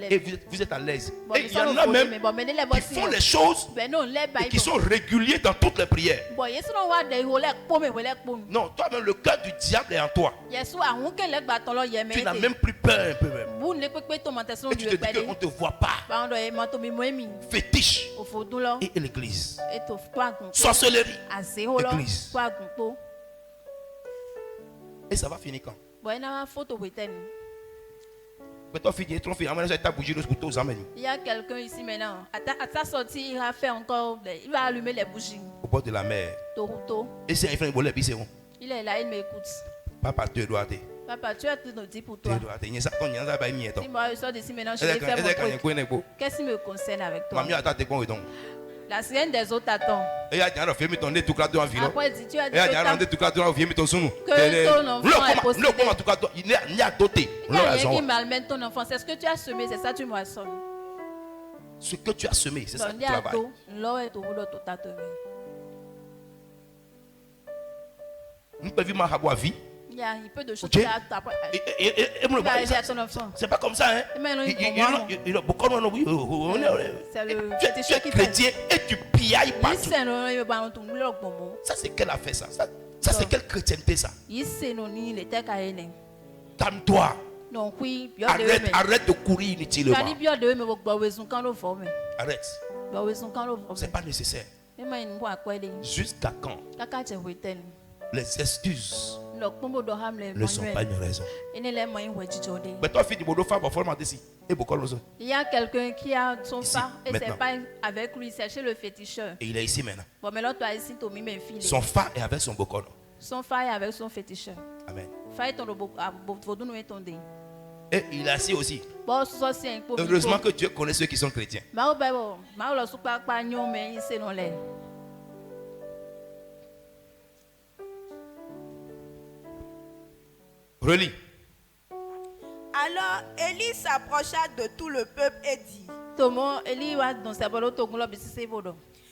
A: Et vous êtes à l'aise. Et il y en a même qui font les choses et qui sont réguliers dans toutes les prières. Non, toi-même, le cœur du diable est en toi. Tu n'as même plus peur un peu même. Et tu te dis qu'on ne te voit pas. Fétiche et l'église. Sorcellerie, église. Et ça va finir quand?
B: Il y a quelqu'un ici maintenant. À sa sortie, il va faire encore. Il va allumer les bougies.
A: Au bord de la mer.
B: Toronto.
A: Et c'est un frère qui
B: il est là, il m'écoute.
A: Papa, tu dois te.
B: Papa, tu as tout dit pour toi. Si moi je sors d'ici maintenant, je vais faire mon truc. Qu'est-ce qui me concerne avec toi? La sirène des autres attend. Après, il dit, tu as dit que ton enfant est possédé. Il y a rien qui malmène ton enfant. C'est ce que tu as semé, c'est ça que tu moissonnes.
A: Ce que tu as semé, c'est ça que tu travailles. Nous pouvons vivre ma vie.
B: Il y a un peu de choses qui arrivent à ton enfant.
A: C'est pas comme ça, hein? Tu es chrétien et tu piailles partout. Ça, c'est quelle affaire ça? Ça, c'est quelle chrétienté ça? Calme-toi. Arrête de courir inutilement. Arrête. C'est pas nécessaire. Jusqu'à quand? Les excuses ne sont pas une raison.
B: Il y a quelqu'un qui a son phare et c'est pas avec lui, c'est chez le féticheur.
A: Et il est ici maintenant.
B: Son
A: phare est avec son bokolo.
B: Son phare est avec son féticheur.
A: Amen.
B: Et
A: il est assis aussi. Heureusement que Dieu connaît ceux qui sont chrétiens. Relis.
C: Alors Élie s'approcha de tout le peuple et dit: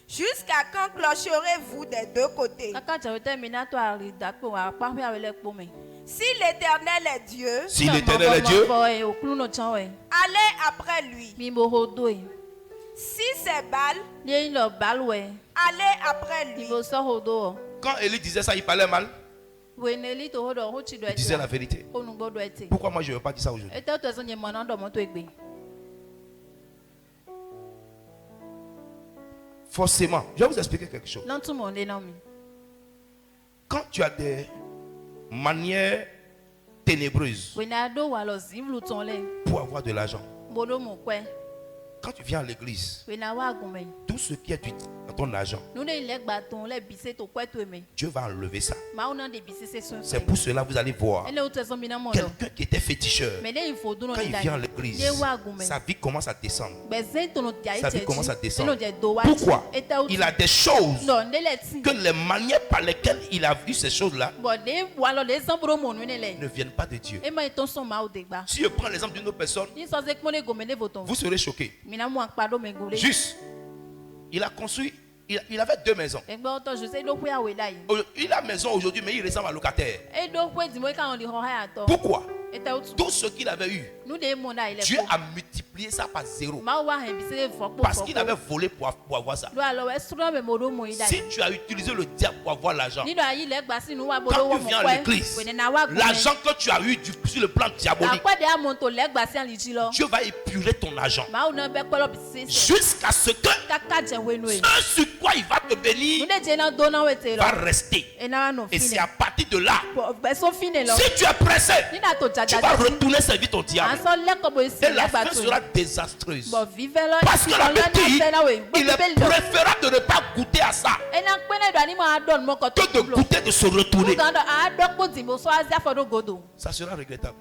C: jusqu'à quand clocherez-vous des deux côtés? Si l'Éternel est Dieu, allez après lui. Si c'est Baal, allez après lui.
A: Quand Élie disait ça, il parlait mal. Il disait la vérité. Pourquoi moi je ne veux pas dire ça aujourd'hui? Forcément, je vais vous expliquer quelque chose. Quand tu as des manières ténébreuses pour avoir de l'argent, quand tu viens à l'église, tout ce qui est dans ton argent, Dieu va enlever ça. C'est pour cela que vous allez voir quelqu'un qui était féticheur. Quand il vient à l'église, sa vie commence à descendre. Sa vie commence à descendre. Pourquoi? Il a des choses que les manières par lesquelles il a vu ces choses-là ne viennent pas de Dieu. Si je prends l'exemple d'une autre personne, vous serez choqués. Juste, il a construit, il avait 2 maisons. Il a maison aujourd'hui, mais il ressemble à locataire. Pourquoi? Tout ce qu'il avait eu, Dieu a multiplié ça par 0. Parce qu'il avait volé pour avoir ça. Si tu as utilisé le diable pour avoir l'argent, quand tu viens à l'église, l'argent que tu as eu sur le plan diabolique, Dieu va épurer ton argent jusqu'à ce que ce sur quoi il va te bénir va rester. Et c'est à partir de là, si tu es pressé, tu vas retourner servir ton diable. Et la fin sera désastreuse. Parce que la Bible dit, il est préférable de ne pas goûter à ça que de goûter de se retourner. Ça sera regrettable.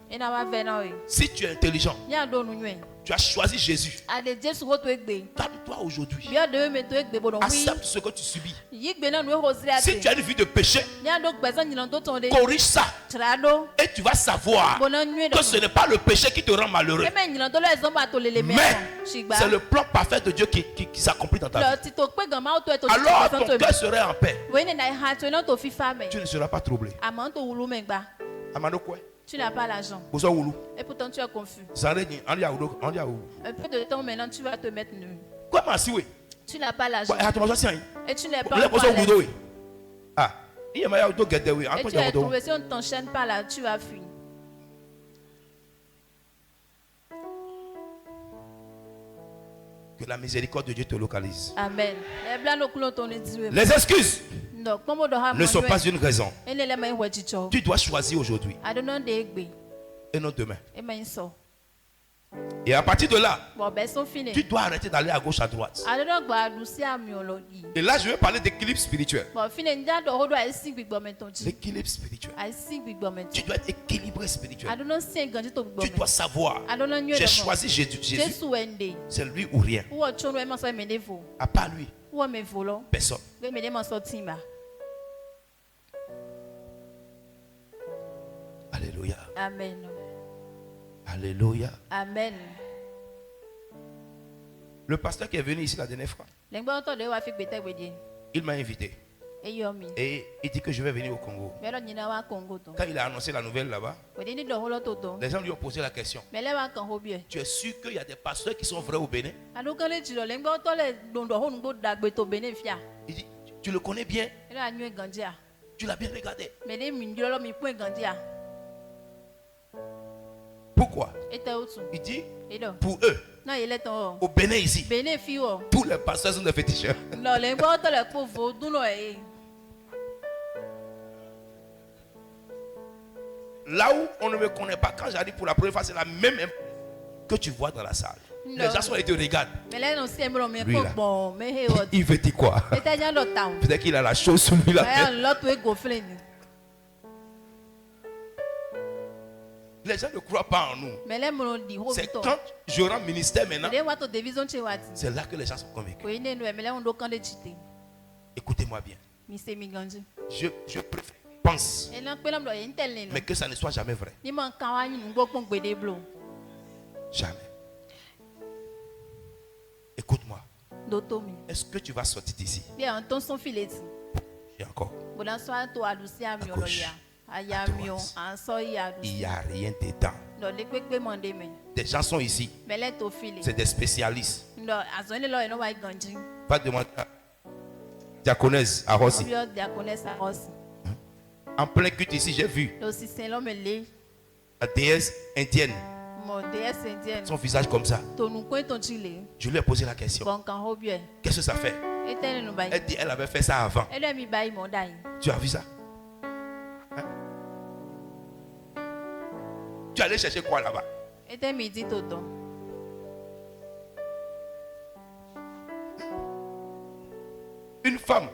A: Si tu es intelligent, tu as choisi Jésus. Calme-toi aujourd'hui. Accepte ce que tu subis. Si tu as une vie de péché, corrige ça. Et tu vas savoir que ce n'est pas le péché qui te rend malheureux, mais c'est le plan parfait de Dieu qui s'accomplit dans ta vie. Alors ton cœur serait en paix. Tu ne seras pas troublé.
B: Tu n'as pas l'argent. Et pourtant tu es confus. Un peu de temps maintenant, tu vas te mettre nu. Tu n'as pas l'argent. Et tu n'es pas en et tu es trouvé, si on ne t'enchaîne pas là, tu vas fuir.
A: Que la miséricorde de Dieu te localise.
B: Amen.
A: Les excuses ne sont pas une raison. Tu dois choisir aujourd'hui et non demain. Et à partir de là, tu dois arrêter d'aller à gauche, à droite. Et là, je vais parler d'équilibre spirituel. L'équilibre spirituel. Tu dois être équilibré spirituel. Tu dois savoir, j'ai choisi Jésus. C'est lui ou rien. À part lui, personne. Alléluia.
B: Amen.
A: Alléluia.
B: Amen.
A: Le pasteur qui est venu ici la dernière fois, il m'a invité. Et il dit que je vais venir au Congo. Quand il a annoncé la nouvelle là-bas, les gens lui ont posé la question. Tu es sûr qu'il y a des pasteurs qui sont vrais au Bénin? Il dit, tu le connais bien? Tu l'as bien regardé? Pourquoi? Il dit, pour eux, au Bénin ici, tous les pasteurs sont des féticheurs. Là où on ne me connaît pas, quand j'arrive pour la première fois, c'est la même que tu vois dans la salle. Les gens sont été regardent. Lui là, il veut dire quoi? Peut-être qu'il a la chose sous lui là. Les gens ne croient pas en nous. C'est quand je rends ministère maintenant, c'est là que les gens sont convaincus. Écoutez-moi bien. Je préfère pense, mais que ça ne soit jamais vrai. Jamais. Écoute-moi. Est-ce que tu vas sortir d'ici? Et encore. À gauche. Il n'y a rien dedans. Des gens sont ici. C'est des spécialistes. Pas demander à diaconesse à Rossi. En plein culte ici, j'ai vu la déesse indienne. Son visage comme ça. Je lui ai posé la question. Qu'est-ce que ça fait? Elle dit elle avait fait ça avant. Tu as vu ça? Hein? Tu allais chercher quoi là-bas? Une femme.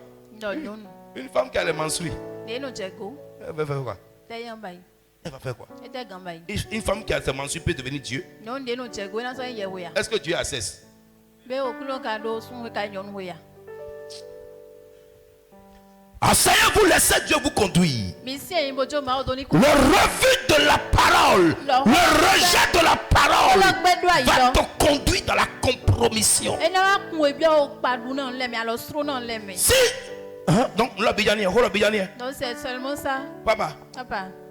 A: Une femme qui a les menstrues. Elle va faire quoi? Elle va faire quoi? Une femme qui a ses menstrues peut devenir Dieu? Est-ce que Dieu a cesse? Asseyez-vous, laissez Dieu vous conduire. Le refus de la parole, le rejet de la parole va te conduire dans la compromission. Si donc donc c'est seulement ça. Papa.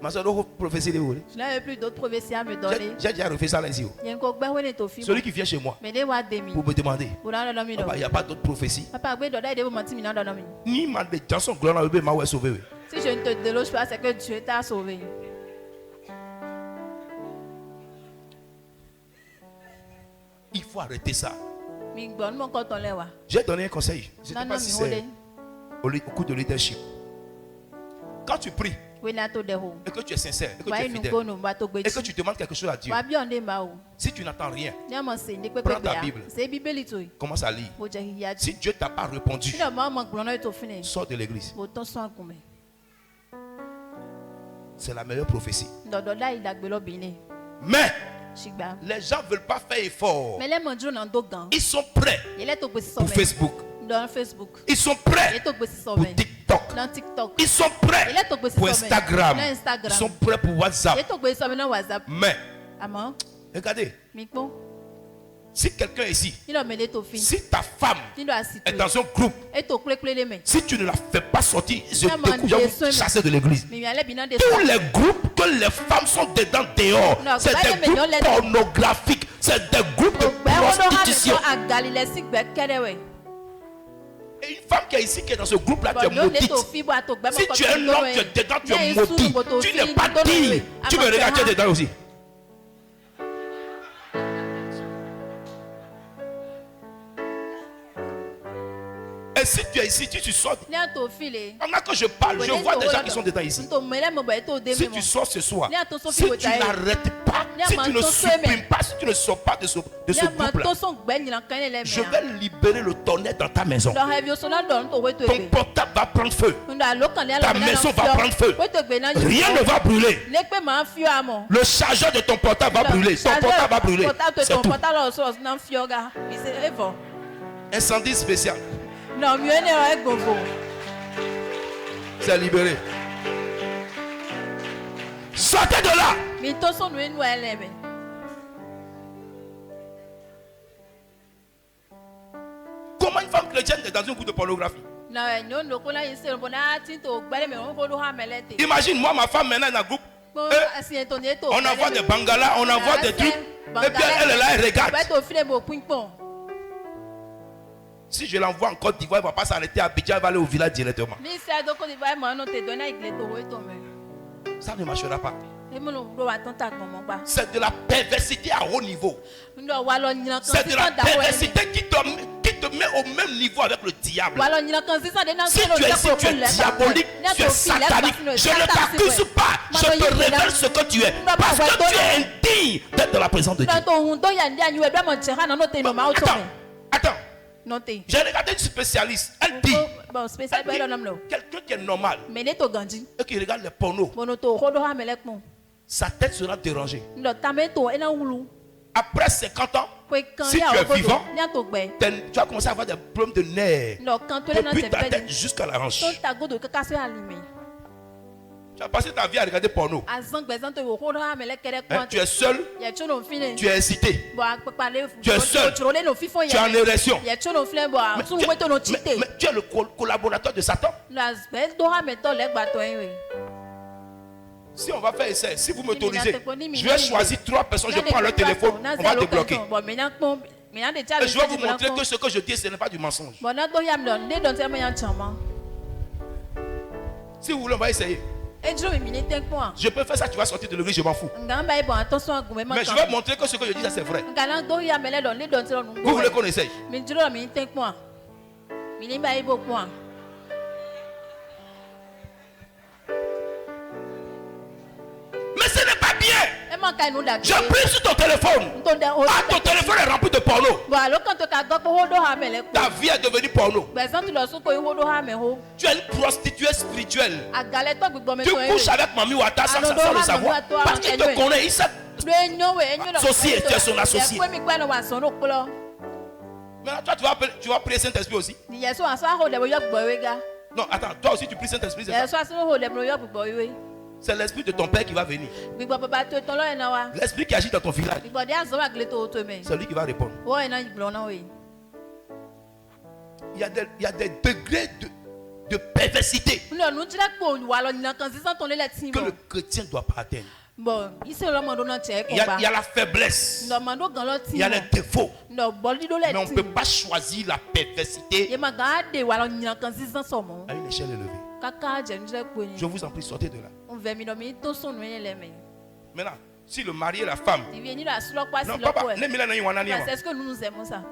A: Ma soeur doit prophétie de vous.
B: Je n'avais plus d'autres prophéties à me donner.
A: J'ai déjà refait ça là ici. Celui qui vient chez moi pour me demander, papa, il n'y a pas d'autres prophéties. Ni ma dans son gloire m'a sauvé.
B: Si je ne te déloge pas, c'est que Dieu t'a sauvé.
A: Il faut arrêter ça. J'ai donné un conseil. Je ne sais pas si c'est au coup de leadership. Quand tu pries et que tu es sincère, et que tu es fidèle, et que tu demandes quelque chose à Dieu, si tu n'attends rien, prends ta Bible, commence à lire. Si Dieu ne t'a pas répondu, sors de l'église. C'est la meilleure prophétie. Mais les gens ne veulent pas faire effort. Ils sont prêts pour Facebook. Ils sont prêts pour TikTok. Ils sont prêts pour Instagram. Ils sont prêts pour WhatsApp. Mais regardez, si quelqu'un ici, si ta femme est dans un groupe, si tu ne la fais pas sortir, je vais vous chasser de l'église. Tous les groupes que les femmes sont dedans dehors, c'est des groupes pornographiques, c'est des groupes de prostitution. Et une femme qui est ici, qui est dans ce groupe-là, tu es maudite. Si tu es un homme, tu es dedans, tu es maudit. Tu n'es pas digne. Tu me regardes, tu es dedans aussi. Et si tu es ici, tu sors. Pendant que je parle, je vois des gens qui sont dedans ici. Si tu sors ce soir, si tu n'arrêtes pas pas, si tu ne supprimes pas, si tu ne sors pas de ce groupe-là, je vais libérer le tonnerre dans ta maison. Ton portable va prendre feu. Ta maison va prendre feu. Rien ne va brûler. Le chargeur de ton portable va brûler. Ton portable va brûler. C'est tout. Incendie spécial. C'est libéré. Sortez de là. Comment une femme chrétienne est dans un groupe de pornographie? Imagine, moi, ma femme maintenant est dans un groupe. On envoie des bangalas, on envoie des trucs. Et puis elle est là, elle regarde. Si je l'envoie en Côte d'Ivoire, elle ne va pas s'arrêter à Abidjan, elle va aller au village directement. Ça ne marchera pas. C'est de la perversité à haut niveau. C'est de la perversité qui te met au même niveau avec le diable. Si tu es diabolique, tu es satanique, je ne t'accuse pas. Je te révèle ce que tu es. Parce que tu es indigne d'être dans la présence de Dieu. Attends. J'ai regardé une spécialiste. Elle dit quelqu'un qui est normal et qui regarde les pornos, sa tête sera dérangée. Après 50 ans, si tu es vivant, tu vas commencer à avoir des problèmes de nerfs depuis ta tête jusqu'à la hanche. Tu as passé ta vie à regarder porno. Tu es seul. Tu es excité. Tu es seul. Tu es en érection. Mais tu es le collaborateur de Satan. Si on va faire essai, si vous m'autorisez, je vais choisir 3 personnes, je prends leur téléphone, on va te bloquer. Et je vais vous montrer que ce que je dis, ce n'est pas du mensonge. Si vous voulez, on va essayer. Je peux faire ça, tu vas sortir de l'église, je m'en fous. Mais je vais montrer que ce que je dis, ça c'est vrai. Vous voulez qu'on essaye? Mais ce n'est pas bien. Je prie sur ton téléphone. Ton téléphone est rempli de porno. Ta vie est devenue porno. Tu es une prostituée spirituelle. Tu couches avec Mami Wata sans le savoir. Parce qu'il te connaît. Il sait. Associé, tu es son associé. Maintenant, toi, tu vas prier Saint-Esprit aussi. Non, attends, toi aussi tu pries Saint-Esprit. C'est l'esprit de ton père qui va venir. L'esprit qui agit dans ton village. C'est lui qui va répondre. Il y a des degrés de perversité que le chrétien ne doit pas atteindre. Il y a la faiblesse. Il y a les défauts. Mais on ne peut pas choisir la perversité à une échelle élevée. Je vous en prie, sortez de là. Maintenant, si le mari et la femme. Non, papa, est-ce que nous aimons ça?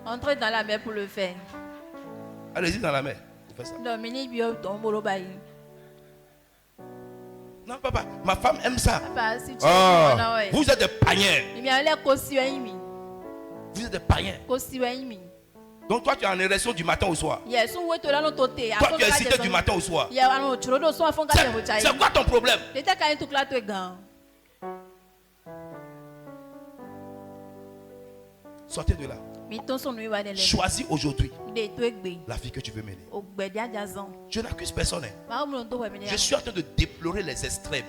C: Entrez dans la mer pour le faire.
A: Allez-y dans la mer. Pour faire ça. Non, papa, ma femme aime ça. Vous êtes des païens. Vous êtes des païens. Donc toi tu es en érection du matin au soir. Toi tu es excité du matin au soir. C'est quoi ton problème? Sortez de là. Choisis aujourd'hui la vie que tu veux mener. Je n'accuse personne. Je suis en train de déplorer les extrêmes.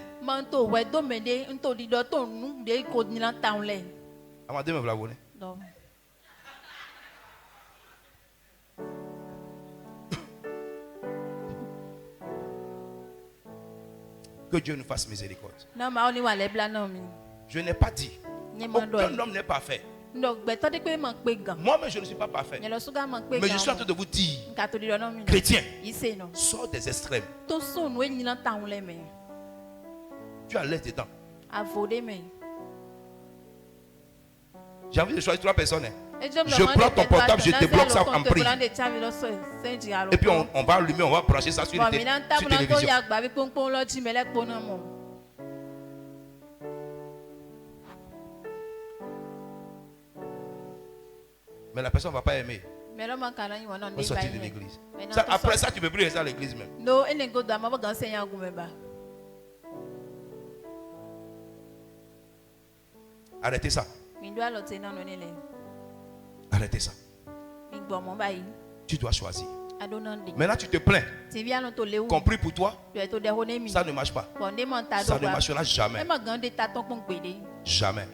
A: Que Dieu nous fasse miséricorde. Je n'ai pas dit. Aucun homme n'est parfait. Moi-même, je ne suis pas parfait. Mais je suis en train de vous dire, chrétien, sors des extrêmes. Tu as l'air dedans. J'ai envie de choisir 3 personnes. Je prends ton portable, je débloque ça en prix. Et puis on va allumer, on va brancher ça sur télévision. Mais la personne ne va pas aimer. On va sortir de l'église. Après ça, tu ne peux plus rester à l'église même. Arrêtez ça. Arrêtez ça. Tu dois choisir. Maintenant, tu te plains. Compris pour toi, ça ne marche pas. Ça ne marchera jamais. Jamais.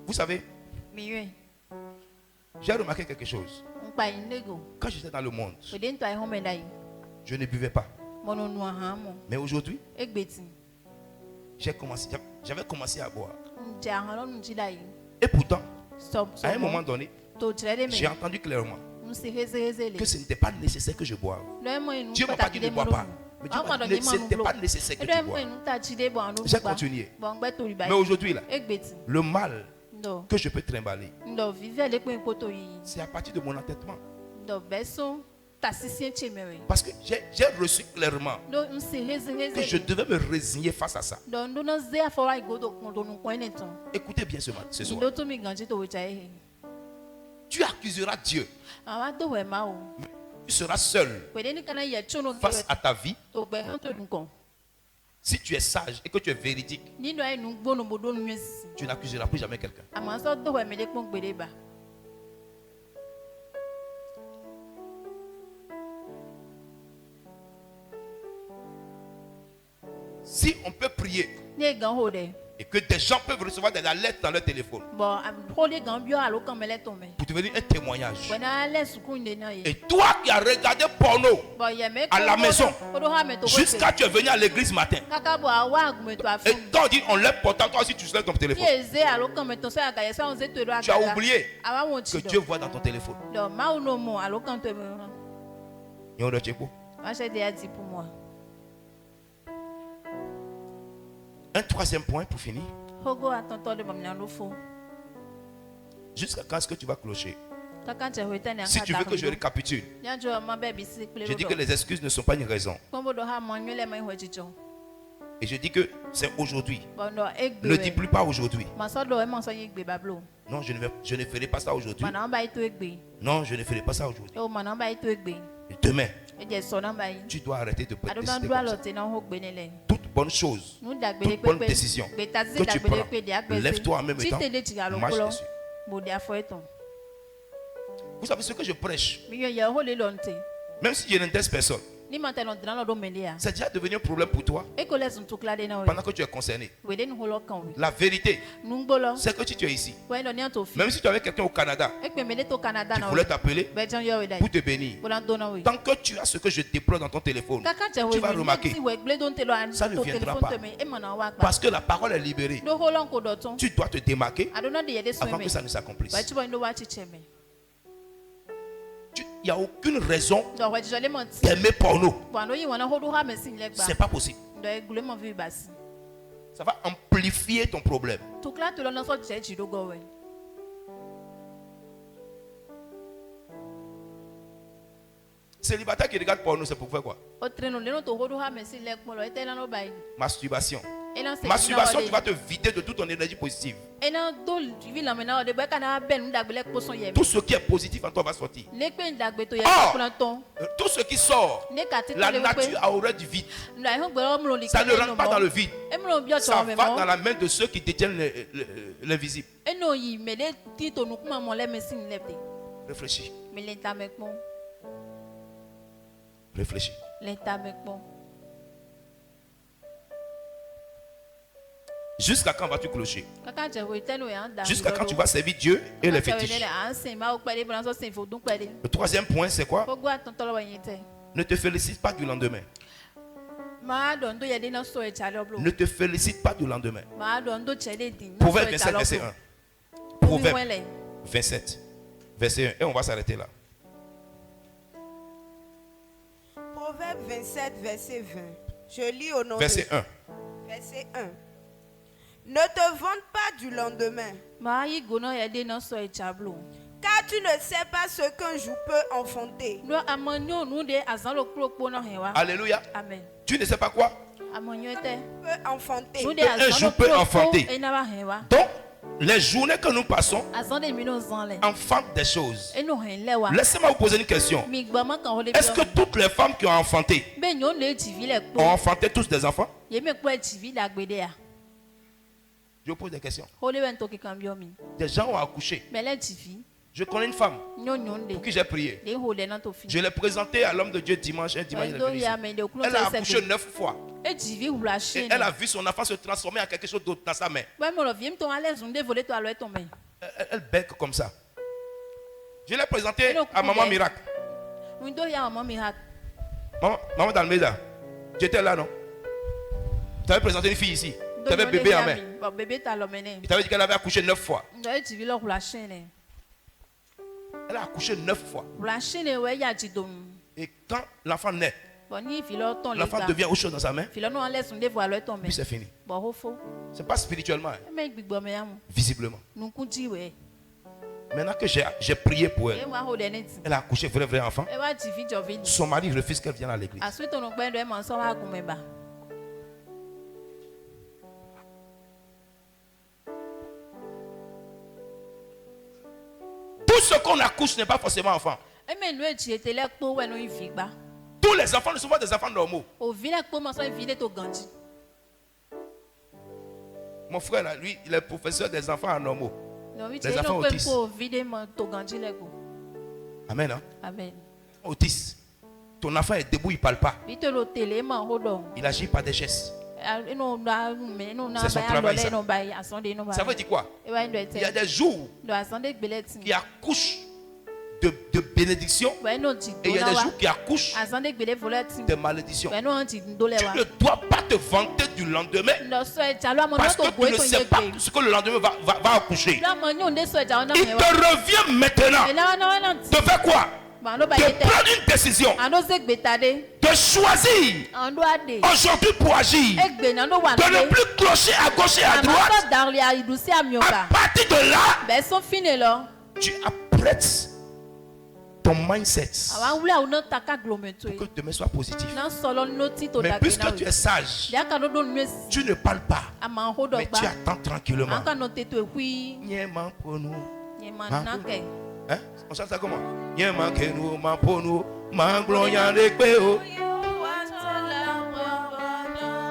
A: Vous savez, j'ai remarqué quelque chose. Quand j'étais dans le monde, je ne buvais pas. Mais aujourd'hui, j'avais commencé à boire. Et pourtant, à un moment donné, j'ai entendu clairement que ce n'était pas nécessaire que je boive. Dieu m'a pas dit de ne boire pas. Mais Dieu m'a dit que ce n'était pas nécessaire que tu boives. J'ai continué. Mais aujourd'hui, là, le mal que je peux trimballer, c'est à partir de mon entêtement. Parce que j'ai reçu clairement que je devais me résigner face à ça. Écoutez bien ce soir. Tu accuseras Dieu. Tu seras seul face à ta vie. Si tu es sage et que tu es véridique, tu n'accuseras plus jamais quelqu'un. Si on peut prier et que des gens peuvent recevoir des alertes dans leur téléphone pour devenir un témoignage, et toi qui as regardé porno à la maison jusqu'à tu es venu à l'église ce matin, et toi dit on lève pourtant, toi aussi tu lèves ton téléphone, tu as oublié que Dieu voit dans ton téléphone. Un troisième point pour finir. Jusqu'à quand est-ce que tu vas clocher? Si tu veux que je récapitule, je dis que les excuses ne sont pas une raison. Et je dis que c'est aujourd'hui. Ne dis plus pas aujourd'hui. Non, je ne ferai pas ça aujourd'hui. Non, je ne ferai pas ça aujourd'hui. Et demain, tu dois arrêter de décider comme ça. Toute bonne chose, toute bonne décision que tu prends, lève-toi en même temps, marche dessus. Vous savez ce que je prêche, même si je n'intéresse personne, c'est déjà devenu un problème pour toi pendant que tu es concerné. La vérité, c'est que si tu es ici, même si tu avais quelqu'un au Canada qui voulait t'appeler pour te bénir, tant que tu as ce que je déploie dans ton téléphone, tu vas remarquer, ça ne viendra pas. Parce que la parole est libérée. Tu dois te démarquer avant que ça ne s'accomplisse. Il n'y a aucune raison d'aimer porno. C'est pas possible. Ça va amplifier ton problème. Célibataire qui regarde porno, c'est pour faire quoi? Masturbation. Masturbation, tu vas te vider de toute ton énergie positive. Tout ce qui est positif en toi va sortir. Or, tout ce qui sort, la nature a horreur du vide. Ça ne rentre pas dans le vide. Ça va dans la main de ceux qui détiennent l'invisible. Réfléchis. Réfléchis. Jusqu'à quand vas-tu clocher? Jusqu'à quand tu vas servir Dieu et les fétiches? Le troisième point, c'est quoi? Ne te félicite pas du lendemain. Ne te félicite pas du lendemain. Proverbe 27, verset 1. Proverbe 27, verset 1. Et on va s'arrêter là.
C: Proverbe 27, verset 20. Je lis au nom
A: verset 1.
C: Verset 1. Ne te vante pas du lendemain, car tu ne sais pas ce qu'un jour peut enfanter.
A: Alléluia.
C: Amen.
A: Tu ne sais pas quoi?
C: Peut enfanter.
A: Un jour peut enfanter. Donc, Les journées que nous passons enfantent des choses. Laissez-moi vous poser une question. Est-ce que toutes les femmes qui ont enfanté ont enfanté tous des enfants? Je vous pose des questions. Des gens ont accouché. Je connais une femme pour qui j'ai prié. Je l'ai présentée à l'homme de Dieu dimanche. Elle a accouché 9 fois. Et elle a vu son enfant se transformer en quelque chose d'autre dans sa main. Elle bec comme ça. Je l'ai présentée à Maman Miracle. Maman d'Almeida. Tu étais là, non? Tu avais présenté une fille ici. Tu avais bébé en main. Tu avais dit qu'elle avait accouché 9 fois. Elle a accouché 9 fois. Et quand l'enfant naît, l'enfant devient autre chose dans sa main, puis c'est fini. C'est pas spirituellement, visiblement. Maintenant que j'ai prié pour elle, elle a accouché vrai enfant. Son mari refuse qu'elle vienne à l'église. Tout ce qu'on accouche n'est pas forcément enfant. Tous les enfants ne sont pas des enfants normaux. Mon frère, là, lui, il est professeur des enfants anormaux. Les enfants autistes. Amen. Hein?
B: Amen.
A: Autiste. Ton enfant est debout, il ne parle pas. Il agit par des gestes. C'est son travail, ça. Ça veut dire quoi? Il y a des jours qui accouchent de bénédiction et il y a des jours qui accouchent de malédiction. Tu ne dois pas te vanter du lendemain parce que tu ne sais pas ce que le lendemain va accoucher. Il te revient maintenant de faire quoi? De prendre une décision, de choisir aujourd'hui pour agir, de ne plus clocher à gauche et à droite. À partir de là, tu apprêtes ton mindset pour que demain soit positif. Mais puisque tu es sage, tu ne parles pas, mais tu attends tranquillement. Hein? On chante ça comment?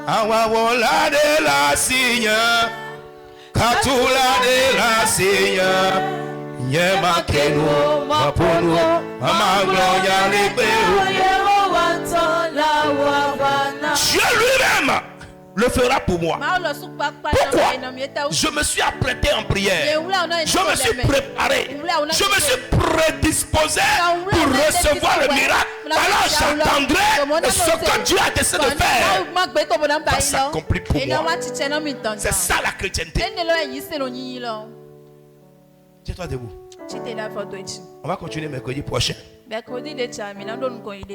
A: Awawola de la signa, Katula de la signa, Yema kenu, Mapono, Mama Gloria Lepeo. Dieu lui-même le fera pour moi. Pourquoi? Je me suis apprêté en prière. Je me suis préparé. Je me suis prédisposé pour recevoir le miracle. Alors j'attendrai ce que Dieu a décidé de faire va s'accomplir pour moi. C'est ça la chrétienté. Tiens-toi debout. On va continuer mercredi prochain.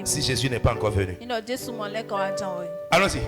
A: Si Jésus n'est pas encore venu. Allons-y.